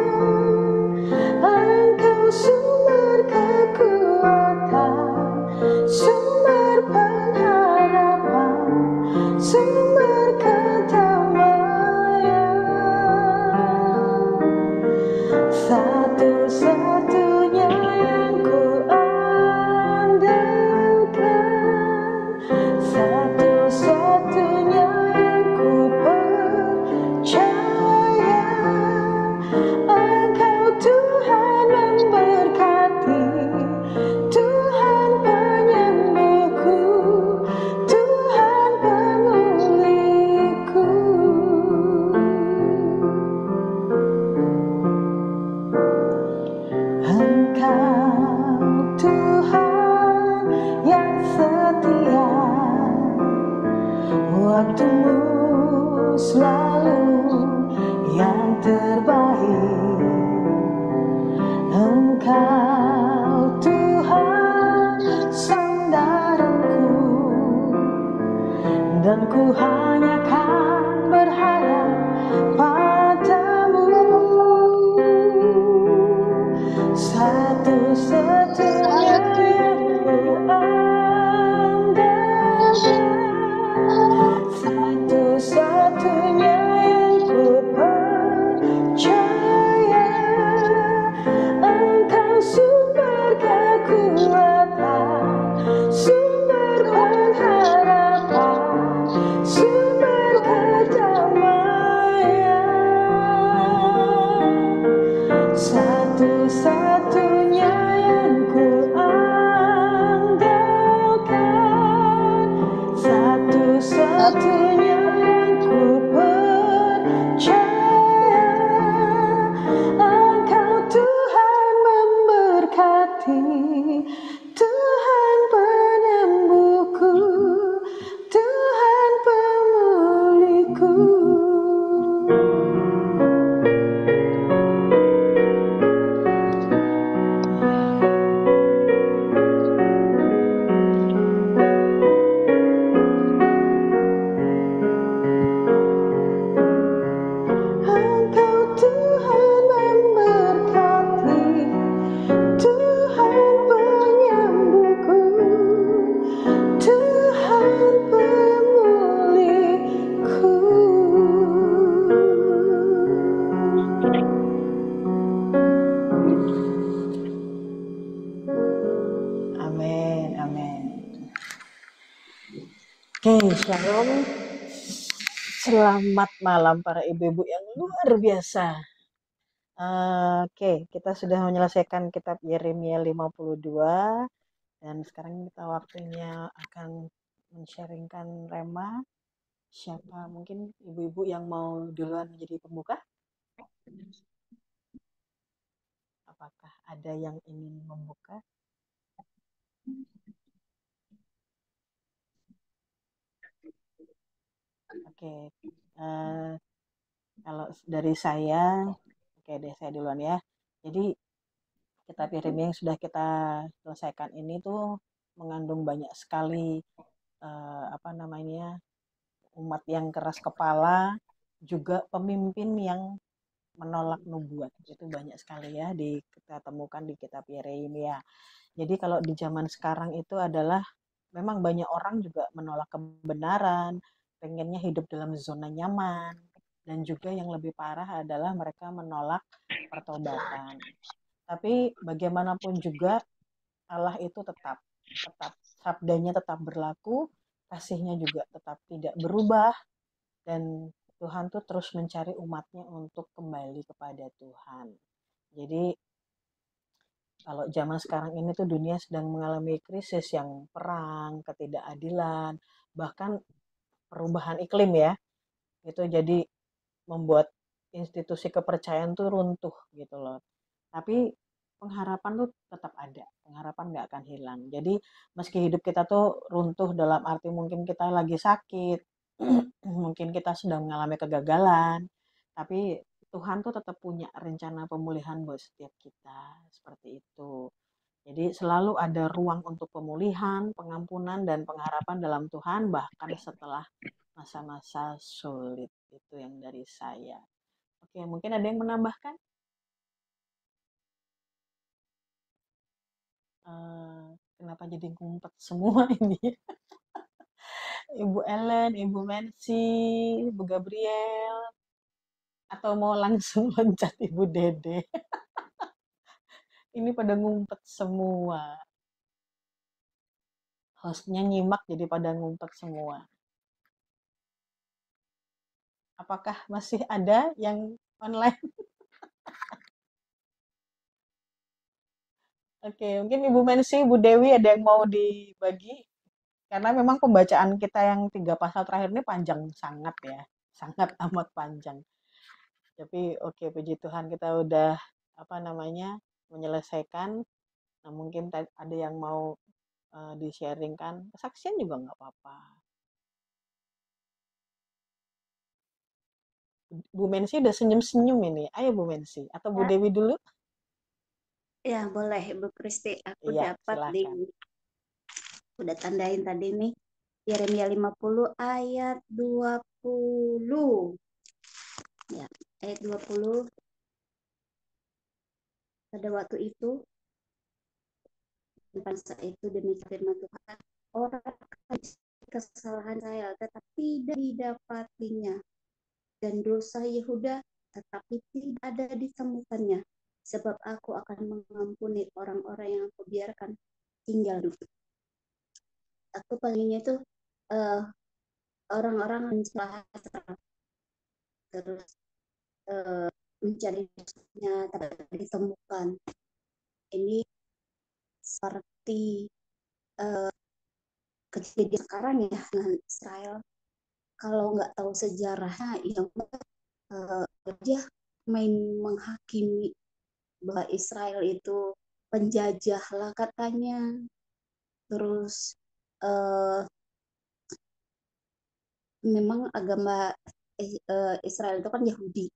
Aku hanya kan berharap padamu, satu-satunya yang kuandalkan, satu-satunya yang ku percaya. Engkau sumber kekuatan, sumber pengharapan, sumber kedamaian. Satu-satunya yang ku andalkan, satu-satunya yang ku percaya. Engkau Tuhan memberkati, Tuhan penyembuhku, Tuhan pemulihku. Engkau Tuhan memberkati, Tuhan penyembuhku, Tuhan pemulihku. Amin, amin. Oke, shalom. Selamat malam para ibu-ibu yang luar biasa. Oke, kita sudah menyelesaikan kitab Yeremia 52 dan sekarang kita waktunya akan men-sharingkan rema. Siapa mungkin ibu-ibu yang mau duluan menjadi pembuka? Apakah ada yang ingin membuka? Oke, kalau dari saya, oke deh saya duluan ya. Jadi kitab Yeremia yang sudah kita selesaikan ini tuh mengandung banyak sekali umat yang keras kepala, juga pemimpin yang menolak nubuat. Itu banyak sekali ya kita temukan di kitab Yeremia. Jadi kalau di zaman sekarang itu adalah memang banyak orang juga menolak kebenaran, pengennya hidup dalam zona nyaman, dan juga yang lebih parah adalah mereka menolak pertobatan. Tapi bagaimanapun juga Allah itu tetap sabdanya tetap berlaku, kasihnya juga tetap tidak berubah, dan Tuhan tuh terus mencari umatnya untuk kembali kepada Tuhan. Jadi kalau zaman sekarang ini tuh dunia sedang mengalami krisis yang perang, ketidakadilan, bahkan perubahan iklim ya. Itu jadi membuat institusi kepercayaan tuh runtuh gitu loh. Tapi pengharapan tuh tetap ada, pengharapan nggak akan hilang. Jadi meski hidup kita tuh runtuh dalam arti mungkin kita lagi sakit, mungkin kita sedang mengalami kegagalan, tapi Tuhan tuh tetap punya rencana pemulihan buat setiap kita, seperti itu. Jadi selalu ada ruang untuk pemulihan, pengampunan, dan pengharapan dalam Tuhan, bahkan setelah masa-masa sulit. Itu yang dari saya. Oke, mungkin ada yang menambahkan? Kenapa jadi ngumpet semua ini? Ibu Ellen, Ibu Mercy, Ibu Gabriel, atau mau langsung loncat Ibu Dede? Ini pada ngumpet semua. Hostnya nyimak jadi pada ngumpet semua. Apakah masih ada yang online? Oke, mungkin Ibu Mercy, Ibu Dewi ada yang mau dibagi? Karena memang pembacaan kita yang 3 pasal terakhir ini panjang sangat ya. Sangat amat panjang. Tapi oke, puji Tuhan kita udah menyelesaikan. Nah, mungkin ada yang mau di-sharingkan. Kesaksian juga nggak apa-apa. Bu Mensi udah senyum-senyum ini. Ayo Bu Mensi. Atau Bu Dewi dulu? Ya, boleh Bu Kristi. Aku Iya, dapat silakan. udah tandain tadi nih. Yeremia 50 ayat 20. Ya, ayat 20. Pada waktu itu, bangsa itu demi firman Tuhan, orang akan kesalahan saya tetapi tidak didapatinya, dan dosa Yehuda tetapi tidak ada ditemukannya, sebab aku akan mengampuni orang-orang yang aku biarkan tinggal di situ. Aku palingnya itu orang-orang mencela, terus mencari dosanya tidak ditemukan. Ini seperti kejadian sekarang ya dengan Israel. Kalau nggak tahu sejarahnya, yang dia main menghakimi bahwa Israel itu penjajah lah katanya. Terus memang agama Israel itu kan Yahudi.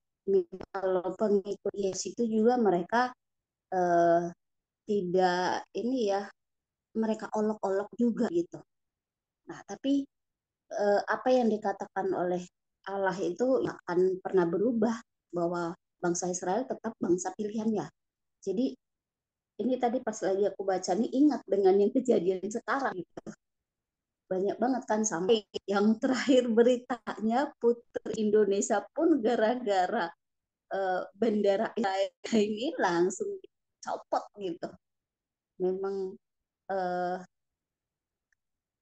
Kalau pengikut Yesus itu juga mereka tidak ini ya, mereka olok-olok juga gitu. Nah, tapi apa yang dikatakan oleh Allah itu akan pernah berubah, bahwa bangsa Israel tetap bangsa pilihannya. Jadi ini tadi pas lagi aku baca nih ingat dengan yang kejadian sekarang gitu. Banyak banget kan, sampai yang terakhir beritanya Putri Indonesia pun gara-gara bendera ini langsung dicopot gitu. Memang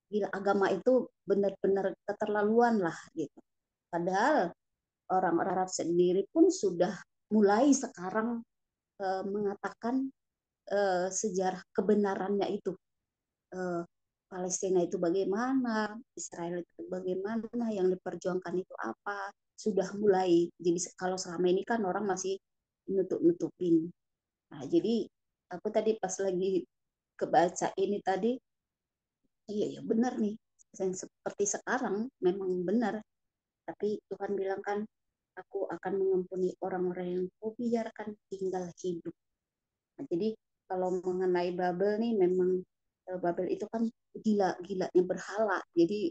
gila, agama itu benar-benar keterlaluan lah gitu. Padahal orang-orang Arab sendiri pun sudah mulai sekarang mengatakan sejarah kebenarannya itu. Palestina itu bagaimana, Israel itu bagaimana, yang diperjuangkan itu apa, sudah mulai. Jadi kalau selama ini kan orang masih nutup-nutupin. Nah, jadi aku tadi pas lagi kebaca ini tadi, iya ya benar nih, yang seperti sekarang memang benar. Tapi Tuhan bilang kan, aku akan mengampuni orang-orang yang kubiarkan tinggal hidup. Nah, jadi kalau mengenai Babel nih, memang Babel itu kan gila-gilanya berhala. Jadi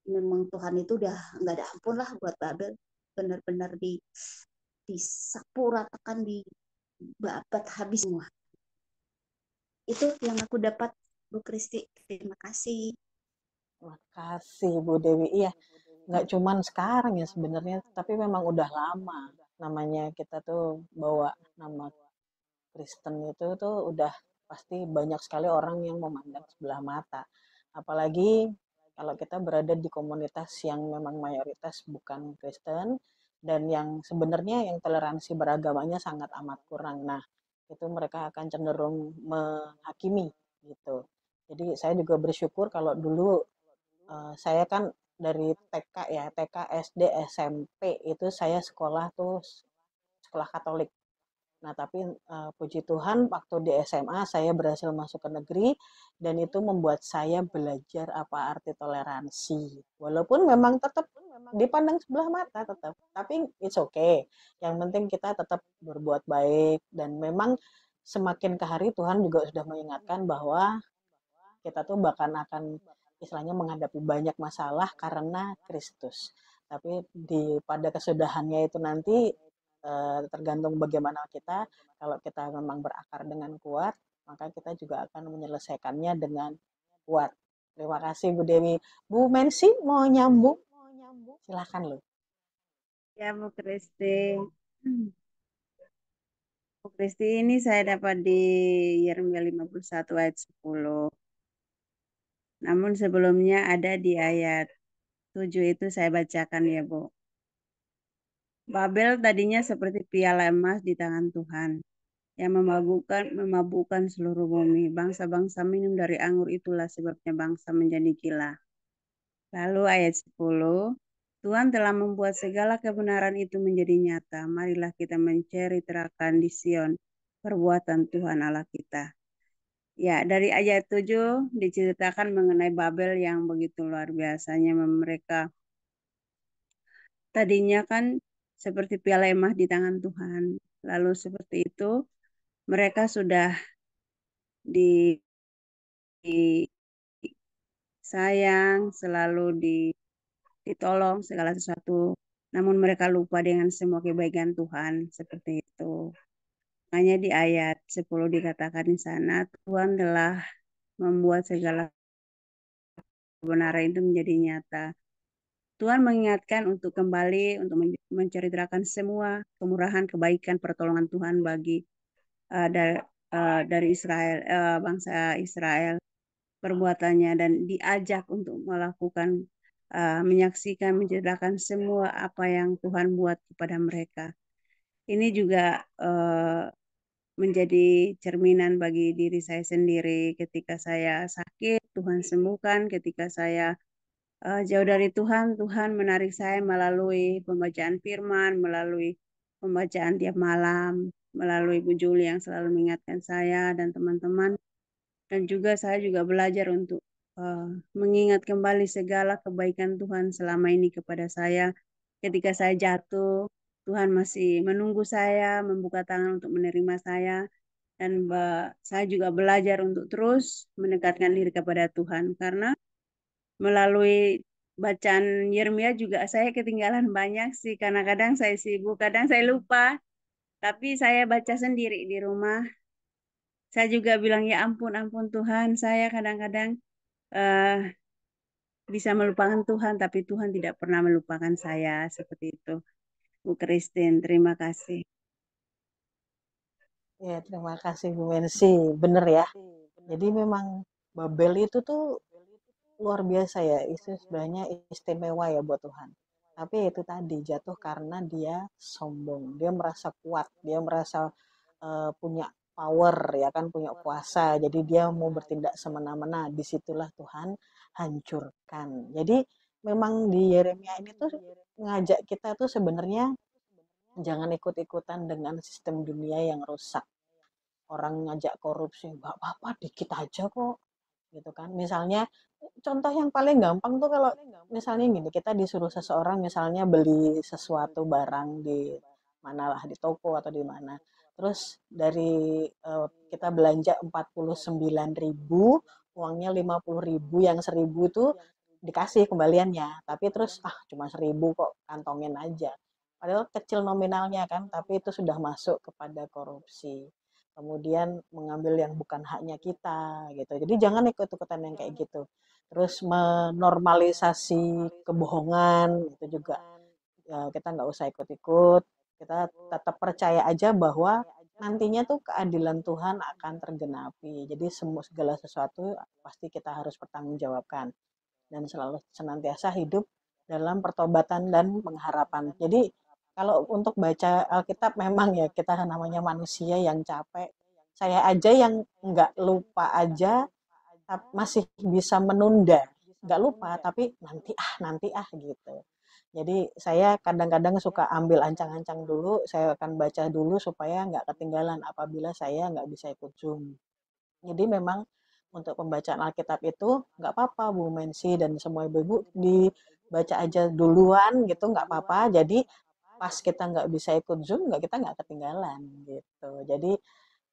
memang Tuhan itu udah nggak ada ampun lah buat Babel. Benar-benar disapu ratakan, dibabat habis semua. Itu yang aku dapat, Bu Kristi. Terima kasih. Terima kasih Bu Dewi. Iya, nggak cuman sekarang ya sebenarnya, tapi memang udah lama. Namanya kita tuh bawa nama Kristen itu tuh udah pasti banyak sekali orang yang memandang sebelah mata. Apalagi kalau kita berada di komunitas yang memang mayoritas bukan Kristen dan yang sebenarnya yang toleransi beragamanya sangat amat kurang. Nah, itu mereka akan cenderung menghakimi gitu. Jadi saya juga bersyukur kalau dulu saya kan dari TK ya, TK, SD, SMP itu saya sekolah tuh sekolah Katolik. Nah, tapi puji Tuhan waktu di SMA saya berhasil masuk ke negeri dan itu membuat saya belajar apa arti toleransi. Walaupun memang tetap dipandang sebelah mata tetap, tapi it's okay. Yang penting kita tetap berbuat baik dan memang semakin ke hari Tuhan juga sudah mengingatkan bahwa kita tuh bahkan akan istilahnya menghadapi banyak masalah karena Kristus. Tapi pada kesudahannya itu nanti tergantung bagaimana kita. Kalau kita memang berakar dengan kuat, maka kita juga akan menyelesaikannya dengan kuat. Terima kasih Bu Dewi. Bu Mensi mau nyambung? Silahkan loh. Ya Bu Kristi. Bu Kristi, ini saya dapat di Yeremia 51 ayat 10. Namun sebelumnya ada di ayat 7 itu saya bacakan ya Bu. Babel tadinya seperti piala emas di tangan Tuhan yang memabukkan seluruh bumi. Bangsa-bangsa minum dari anggur itulah sebabnya bangsa menjadi gila. Lalu ayat 10, Tuhan telah membuat segala kebenaran itu menjadi nyata. Marilah kita menceritakan di Sion perbuatan Tuhan Allah kita. Ya, dari ayat 7 diceritakan mengenai Babel yang begitu luar biasanya. Mereka tadinya kan seperti piala emas di tangan Tuhan. Lalu seperti itu mereka sudah sayang, selalu ditolong segala sesuatu. Namun mereka lupa dengan semua kebaikan Tuhan seperti itu. Makanya di ayat 10 dikatakan di sana, Tuhan telah membuat segala kebenaran itu menjadi nyata. Tuhan mengingatkan untuk kembali untuk menceritakan semua kemurahan, kebaikan, pertolongan Tuhan bagi dari Israel, bangsa Israel, perbuatannya, dan diajak untuk melakukan, menyaksikan, menceritakan semua apa yang Tuhan buat kepada mereka. Ini juga menjadi cerminan bagi diri saya sendiri. Ketika saya sakit, Tuhan sembuhkan. Ketika saya jauh dari Tuhan, Tuhan menarik saya melalui pembacaan firman, melalui pembacaan tiap malam, melalui Bu Juli yang selalu mengingatkan saya dan teman-teman. Dan juga saya juga belajar untuk mengingat kembali segala kebaikan Tuhan selama ini kepada saya. Ketika saya jatuh, Tuhan masih menunggu saya, membuka tangan untuk menerima saya. Dan saya juga belajar untuk terus mendekatkan diri kepada Tuhan. Karena melalui bacaan Yeremia juga saya ketinggalan banyak sih. Karena kadang saya sibuk, kadang saya lupa. Tapi saya baca sendiri di rumah. Saya juga bilang, ya ampun, ampun Tuhan. Saya kadang-kadang eh, bisa melupakan Tuhan, tapi Tuhan tidak pernah melupakan saya. Seperti itu. Bu Christine, terima kasih. Ya, terima kasih Bu Mensi. Bener ya. Jadi memang Babel itu tuh luar biasa ya. Itu sebenarnya istimewa ya buat Tuhan. Tapi itu tadi jatuh karena dia sombong. Dia merasa kuat. Dia merasa punya power ya kan, punya kuasa. Jadi dia mau bertindak semena-mena. Disitulah Tuhan hancurkan. Jadi memang di Yeremia ini tuh ngajak kita tuh sebenarnya jangan ikut-ikutan dengan sistem dunia yang rusak. Orang ngajak korupsi, nggak apa-apa, dikit aja kok, gitu kan. Misalnya, contoh yang paling gampang tuh kalau misalnya gini, kita disuruh seseorang misalnya beli sesuatu barang di manalah, di toko atau di mana. Terus dari kita belanja 49.000, uangnya 50.000, yang 1.000 itu dikasih kembaliannya. Tapi terus cuma 1.000 kok, kantongin aja. Padahal kecil nominalnya kan, tapi itu sudah masuk kepada korupsi. Kemudian mengambil yang bukan haknya kita gitu. Jadi jangan ikut-ikutan yang kayak gitu. Terus menormalisasi kebohongan itu juga ya, kita nggak usah ikut-ikut. Kita tetap percaya aja bahwa nantinya tuh keadilan Tuhan akan tergenapi. Jadi semua segala sesuatu pasti kita harus pertanggungjawabkan dan selalu senantiasa hidup dalam pertobatan dan pengharapan. Jadi kalau untuk baca Alkitab memang ya kita namanya manusia yang capek. Saya aja yang nggak lupa aja masih bisa menunda. Nggak lupa tapi nanti gitu. Jadi saya kadang-kadang suka ambil ancang-ancang dulu, saya akan baca dulu supaya nggak ketinggalan apabila saya nggak bisa ikut Zoom. Jadi memang untuk pembacaan Alkitab itu nggak apa-apa Bu Mensi dan semua ibu-ibu dibaca aja duluan gitu, nggak apa-apa. Jadi pas kita nggak bisa ikut Zoom, kita nggak ketinggalan gitu. Jadi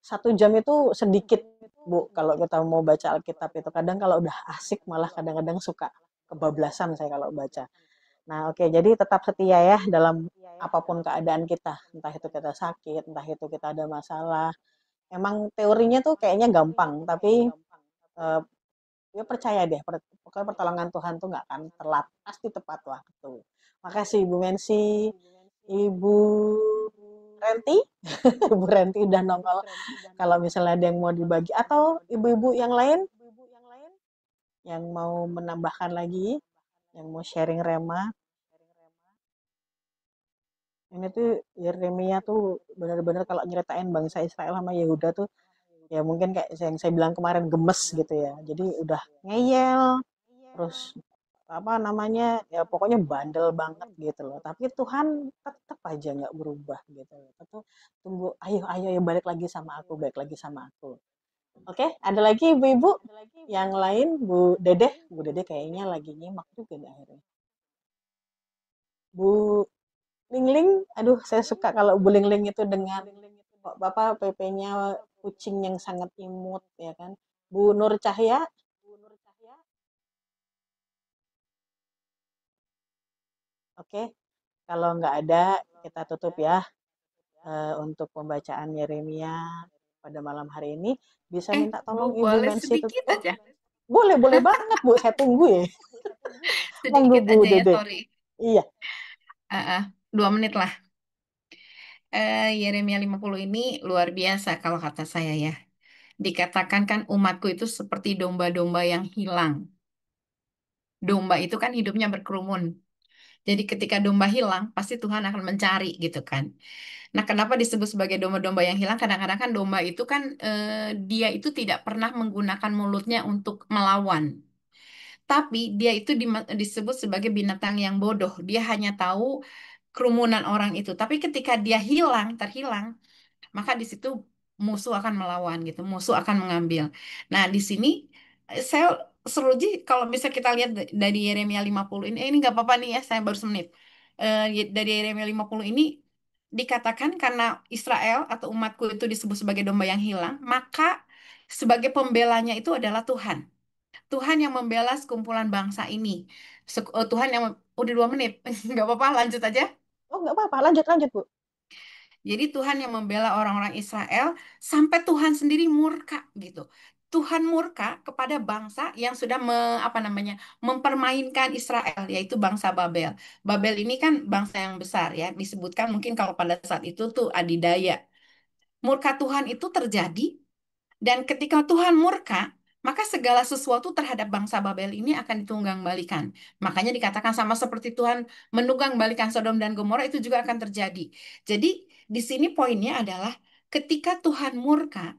1 jam itu sedikit Bu kalau kita mau baca Alkitab itu. Kadang kalau udah asik malah kadang-kadang suka kebablasan saya kalau baca. Nah oke, jadi tetap setia ya dalam apapun keadaan kita. Entah itu kita sakit, entah itu kita ada masalah. Emang teorinya tuh kayaknya gampang, tapi ya percaya deh, pokoknya pertolongan Tuhan tuh nggak akan telat, pasti tepat waktu. Makasih Ibu Mensi, Ibu Renti, Ibu Renti udah nongol. Kalau misalnya ada yang mau dibagi, atau ibu-ibu yang lain yang mau menambahkan lagi, yang mau sharing rema. Ini tuh Yeremia tuh benar-benar kalau nyeritain bangsa Israel sama Yehuda tuh ya mungkin kayak yang saya bilang kemarin gemes gitu ya. Jadi udah ngeyel, terus apa namanya ya pokoknya bandel banget gitu loh. Tapi Tuhan tetap aja nggak berubah gitu loh. Tetap tunggu, ayo ya balik lagi sama aku, balik lagi sama aku. Oke, ada lagi ibu-ibu yang lain, Bu Dede kayaknya lagi nyimak juga nih akhirnya. Bu Lingling, aduh saya suka kalau Bu Lingling itu dengan Bapak PP-nya kucing yang sangat imut ya kan. Bu Nur Cahya, Oke, kalau nggak ada, kita tutup ya untuk pembacaan Yeremia pada malam hari ini. Bisa minta Bu, tolong Ibu boleh Mensi sedikit tutup? aja. Boleh, boleh banget Bu, saya tunggu ya. Monggo Sedikit Bu aja ya, Dede. sorry. Iya. 2 menit lah. Yeremia 50 ini luar biasa kalau kata saya ya. Dikatakan kan umatku itu seperti domba-domba yang hilang. Domba itu kan hidupnya berkerumun. Jadi ketika domba hilang, pasti Tuhan akan mencari gitu kan. Nah, kenapa disebut sebagai domba-domba yang hilang? Kadang-kadang kan domba itu kan dia itu tidak pernah menggunakan mulutnya untuk melawan. Tapi dia itu disebut sebagai binatang yang bodoh. Dia hanya tahu kerumunan orang itu. Tapi ketika dia terhilang, maka di situ musuh akan melawan gitu, musuh akan mengambil. Nah, di sini saya seruji kalau bisa kita lihat dari Yeremia 50 ini, ini nggak apa-apa nih ya, saya baru semenit. Dari Yeremia 50 ini dikatakan karena Israel atau umatku itu disebut sebagai domba yang hilang, maka sebagai pembelanya itu adalah Tuhan. Tuhan yang membela sekumpulan bangsa ini. Tuhan yang udah 2 menit, nggak apa-apa, lanjut aja. Oh, nggak apa-apa. Lanjut, lanjut Bu. Jadi Tuhan yang membela orang-orang Israel sampai Tuhan sendiri murka gitu. Tuhan murka kepada bangsa yang sudah mempermainkan Israel, yaitu bangsa Babel. Babel ini kan bangsa yang besar ya, disebutkan mungkin kalau pada saat itu tuh adidaya. Murka Tuhan itu terjadi dan ketika Tuhan murka, maka segala sesuatu terhadap bangsa Babel ini akan ditunggangbalikan. Makanya dikatakan sama seperti Tuhan menunggangbalikan Sodom dan Gomora itu juga akan terjadi. Jadi di sini poinnya adalah ketika Tuhan murka,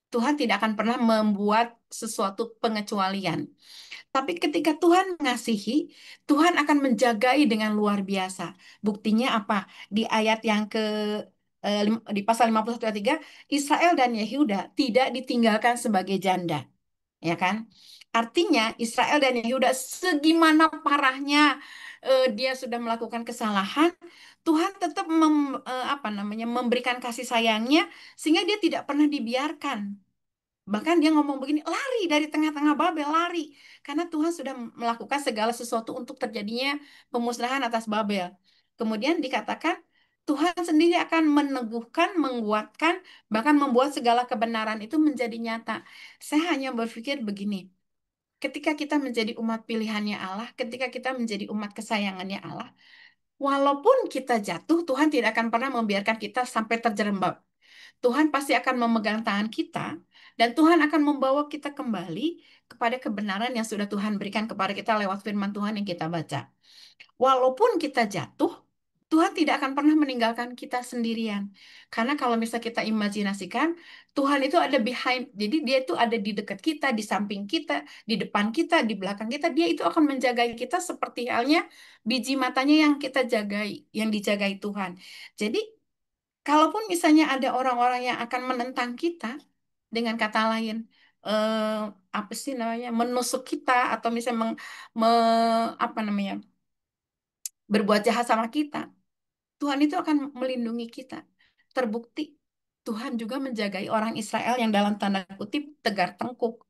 Tuhan tidak akan pernah membuat sesuatu pengecualian. Tapi ketika Tuhan mengasihi, Tuhan akan menjagai dengan luar biasa. Buktinya apa? Di ayat yang di pasal 51 ayat 3, Israel dan Yehuda tidak ditinggalkan sebagai janda, ya kan? Artinya Israel dan Yehuda segimana parahnya dia sudah melakukan kesalahan, Tuhan tetap memberikan kasih sayangnya sehingga dia tidak pernah dibiarkan. Bahkan dia ngomong begini, lari dari tengah-tengah Babel, lari. Karena Tuhan sudah melakukan segala sesuatu untuk terjadinya pemusnahan atas Babel. Kemudian dikatakan, Tuhan sendiri akan meneguhkan, menguatkan, bahkan membuat segala kebenaran itu menjadi nyata. Saya hanya berpikir begini, ketika kita menjadi umat pilihannya Allah, ketika kita menjadi umat kesayangannya Allah, walaupun kita jatuh, Tuhan tidak akan pernah membiarkan kita sampai terjerembab. Tuhan pasti akan memegang tangan kita dan Tuhan akan membawa kita kembali kepada kebenaran yang sudah Tuhan berikan kepada kita lewat firman Tuhan yang kita baca. Walaupun kita jatuh, Tuhan tidak akan pernah meninggalkan kita sendirian. Karena kalau misalnya kita imajinasikan, Tuhan itu ada behind, jadi dia itu ada di dekat kita, di samping kita, di depan kita, di belakang kita. Dia itu akan menjagai kita seperti halnya biji matanya yang kita jagai, yang dijagai Tuhan. Jadi kalaupun misalnya ada orang-orang yang akan menentang kita, dengan kata lain, eh, apa sih namanya, menusuk kita atau misalnya apa namanya, berbuat jahat sama kita, Tuhan itu akan melindungi kita. Terbukti Tuhan juga menjagai orang Israel yang dalam tanda kutip tegar tengkuk.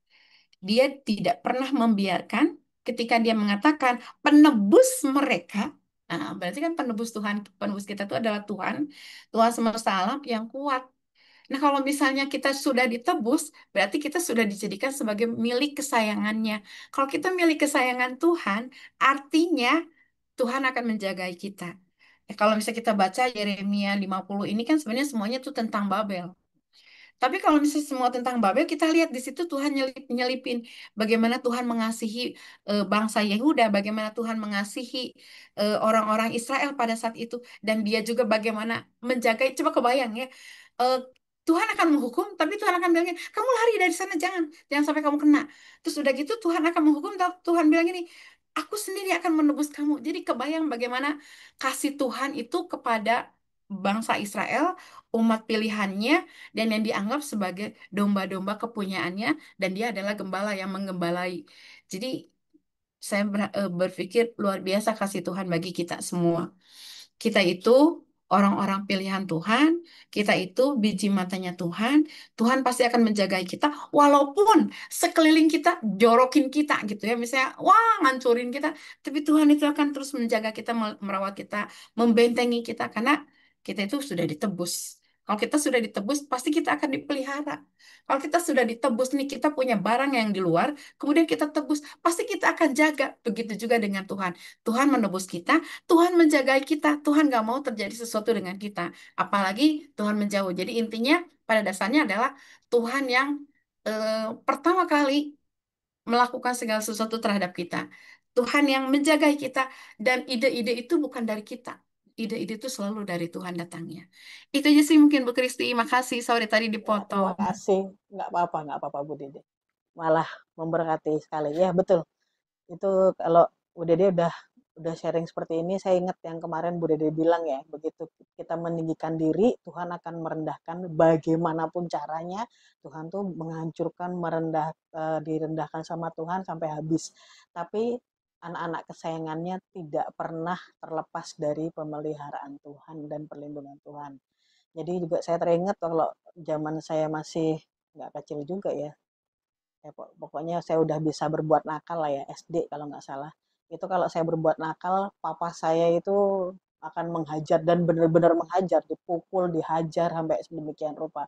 Dia tidak pernah membiarkan ketika dia mengatakan penebus mereka. Nah, berarti kan penebus kita itu adalah Tuhan, Tuhan semesta alam yang kuat. Nah, kalau misalnya kita sudah ditebus, berarti kita sudah dijadikan sebagai milik kesayangannya. Kalau kita milik kesayangan Tuhan, artinya Tuhan akan menjaga kita. Kalau misalnya kita baca Yeremia 50 ini kan sebenarnya semuanya itu tentang Babel. Tapi kalau misalnya semua tentang Babel, kita lihat di situ Tuhan nyelipin bagaimana Tuhan mengasihi bangsa Yehuda, bagaimana Tuhan mengasihi orang-orang Israel pada saat itu, dan Dia juga bagaimana menjaga. Coba kebayang ya, eh, Tuhan akan menghukum, tapi Tuhan akan bilangin, kamu lari dari sana, jangan sampai kamu kena. Terus udah gitu Tuhan akan menghukum, Tuhan bilang ini, aku sendiri akan menebus kamu. Jadi kebayang bagaimana kasih Tuhan itu kepada bangsa Israel, umat pilihannya, dan yang dianggap sebagai domba-domba kepunyaannya, dan dia adalah gembala yang menggembalai. Jadi saya berpikir luar biasa kasih Tuhan bagi kita semua. Kita itu orang-orang pilihan Tuhan, kita itu biji matanya Tuhan, Tuhan pasti akan menjaga kita, walaupun sekeliling kita jorokin kita gitu ya, misalnya, wah ngancurin kita, tapi Tuhan itu akan terus menjaga kita, merawat kita, membentengi kita, karena kita itu sudah ditebus. Kalau kita sudah ditebus, pasti kita akan dipelihara. Kalau kita sudah ditebus nih, kita punya barang yang di luar, kemudian kita tebus, pasti kita akan jaga. Begitu juga dengan Tuhan. Tuhan menebus kita, Tuhan menjaga kita. Tuhan gak mau terjadi sesuatu dengan kita. Apalagi Tuhan menjauh. Jadi intinya pada dasarnya adalah Tuhan yang pertama kali melakukan segala sesuatu terhadap kita. Tuhan yang menjaga kita. Dan ide-ide itu bukan dari kita. Ide-ide itu selalu dari Tuhan datangnya. Itu aja sih mungkin Bu Kristi. Makasih. Sorry tadi Ya, dipotong. terima kasih. Nggak apa-apa Bu Dede. Malah memberkati sekali. Ya, betul. Itu kalau Bu Dede udah sharing seperti ini, saya ingat yang kemarin Bu Dede bilang ya, begitu kita meninggikan diri, Tuhan akan merendahkan bagaimanapun caranya. Tuhan tuh menghancurkan, direndahkan sama Tuhan sampai habis. Tapi anak-anak kesayangannya tidak pernah terlepas dari pemeliharaan Tuhan dan perlindungan Tuhan. Jadi juga saya teringat kalau zaman saya masih nggak kecil juga ya, pokoknya saya udah bisa berbuat nakal lah ya, SD kalau nggak salah. Itu kalau saya berbuat nakal, papa saya itu akan menghajar dan benar-benar menghajar, dipukul, dihajar sampai sedemikian rupa.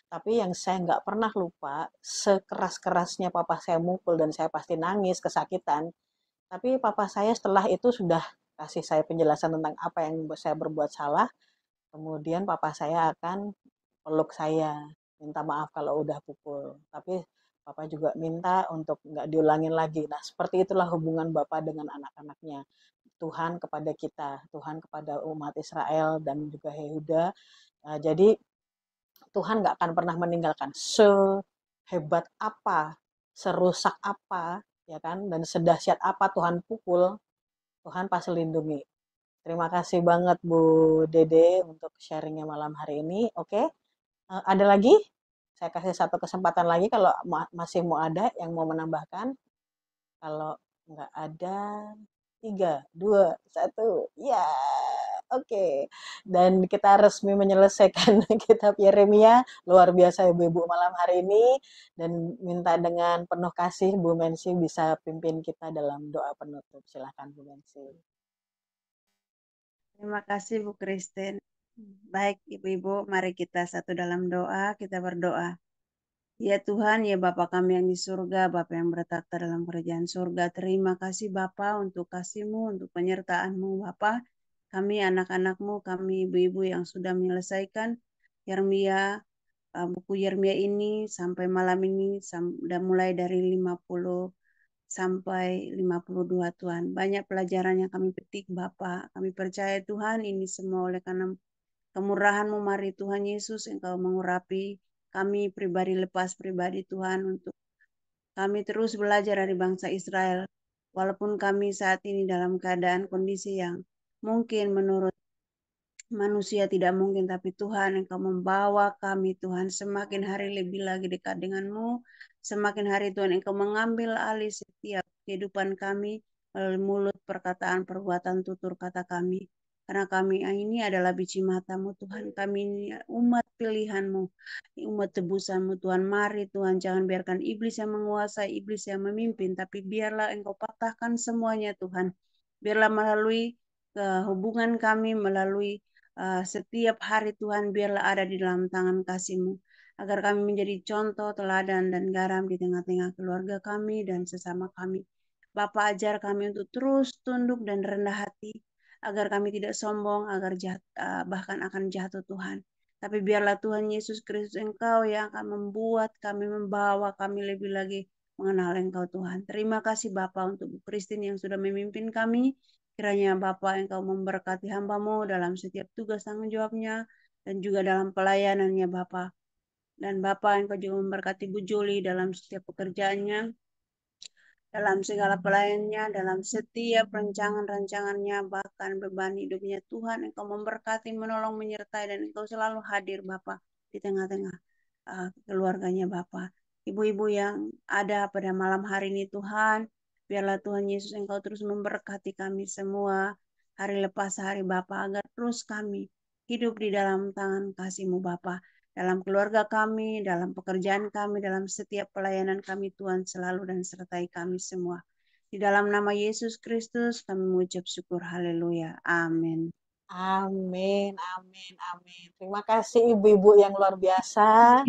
Tapi yang saya nggak pernah lupa, sekeras-kerasnya papa saya mukul dan saya pasti nangis, kesakitan. Tapi papa saya setelah itu sudah kasih saya penjelasan tentang apa yang saya berbuat salah. Kemudian papa saya akan peluk saya, minta maaf kalau udah pukul. Tapi Papa juga minta untuk nggak diulangin lagi. Nah, seperti itulah hubungan Bapak dengan anak-anaknya. Tuhan kepada kita, Tuhan kepada umat Israel dan juga Yehuda. Jadi Tuhan nggak akan pernah meninggalkan. Sehebat apa, serusak apa, ya kan, dan sedahsyat apa Tuhan pukul, Tuhan pasti lindungi. Terima kasih banget Bu Dede untuk sharingnya malam hari ini. Oke, ada lagi? Saya kasih satu kesempatan lagi kalau masih mau ada yang mau menambahkan. Kalau nggak ada, 3, 2, 1. Ya, oke. Dan kita resmi menyelesaikan kitab Yeremia. Luar biasa Ibu-Ibu malam hari ini. Dan minta dengan penuh kasih Bu Mensi bisa pimpin kita dalam doa penutup. Silahkan Bu Mensi. Terima kasih Bu Kristen. Baik Ibu-Ibu, mari kita satu dalam doa, kita berdoa. Ya Tuhan, ya Bapa kami yang di surga, Bapa yang bertakhta dalam kerajaan surga, terima kasih Bapa untuk kasih-Mu, untuk penyertaan-Mu Bapa. Kami anak-anak-Mu, kami ibu-ibu yang sudah menyelesaikan Yeremia, buku Yeremia ini sampai malam ini, sudah mulai dari 50 sampai 52 Tuhan. Banyak pelajaran yang kami petik Bapa. Kami percaya Tuhan ini semua oleh karena kemurahan-Mu, mari Tuhan Yesus Engkau mengurapi kami pribadi lepas pribadi Tuhan untuk kami terus belajar dari bangsa Israel. Walaupun kami saat ini dalam keadaan kondisi yang mungkin menurut manusia tidak mungkin, tapi Tuhan Engkau membawa kami Tuhan semakin hari lebih lagi dekat denganmu, semakin hari Tuhan Engkau mengambil alih setiap kehidupan kami melalui mulut, perkataan, perbuatan, tutur kata kami. Karena kami ini adalah biji matamu Tuhan, kami ini umat pilihanmu, umat tebusanmu Tuhan. Mari Tuhan, jangan biarkan iblis yang menguasai, iblis yang memimpin, tapi biarlah Engkau patahkan semuanya Tuhan. Biarlah melalui hubungan kami, melalui setiap hari Tuhan, biarlah ada di dalam tangan kasih-Mu, agar kami menjadi contoh, teladan, dan garam di tengah-tengah keluarga kami dan sesama kami. Bapa, ajar kami untuk terus tunduk dan rendah hati, agar kami tidak sombong, agar bahkan akan jatuh Tuhan. Tapi biarlah Tuhan Yesus Kristus Engkau yang akan membuat kami, membawa kami lebih lagi mengenal Engkau Tuhan. Terima kasih Bapa untuk Bu Kristin yang sudah memimpin kami. Kiranya Bapa Engkau memberkati hamba-Mu dalam setiap tugas tanggung jawabnya dan juga dalam pelayanannya Bapa. Dan Bapa Engkau juga memberkati Bu Juli dalam setiap pekerjaannya, dalam segala pelayanannya, dalam setiap rancangan-rancangannya, bahkan beban hidupnya. Tuhan Engkau memberkati, menolong, menyertai, dan Engkau selalu hadir Bapa di tengah-tengah keluarganya Bapa. Ibu-ibu yang ada pada malam hari ini Tuhan, biarlah Tuhan Yesus Engkau terus memberkati kami semua hari lepas hari Bapa, agar terus kami hidup di dalam tangan kasih-Mu Bapa. Dalam keluarga kami, dalam pekerjaan kami, dalam setiap pelayanan kami Tuhan selalu dan sertai kami semua. Di dalam nama Yesus Kristus kami mengucap syukur. Haleluya. Amin. Amin, amin, amin. Terima kasih ibu-ibu yang luar biasa.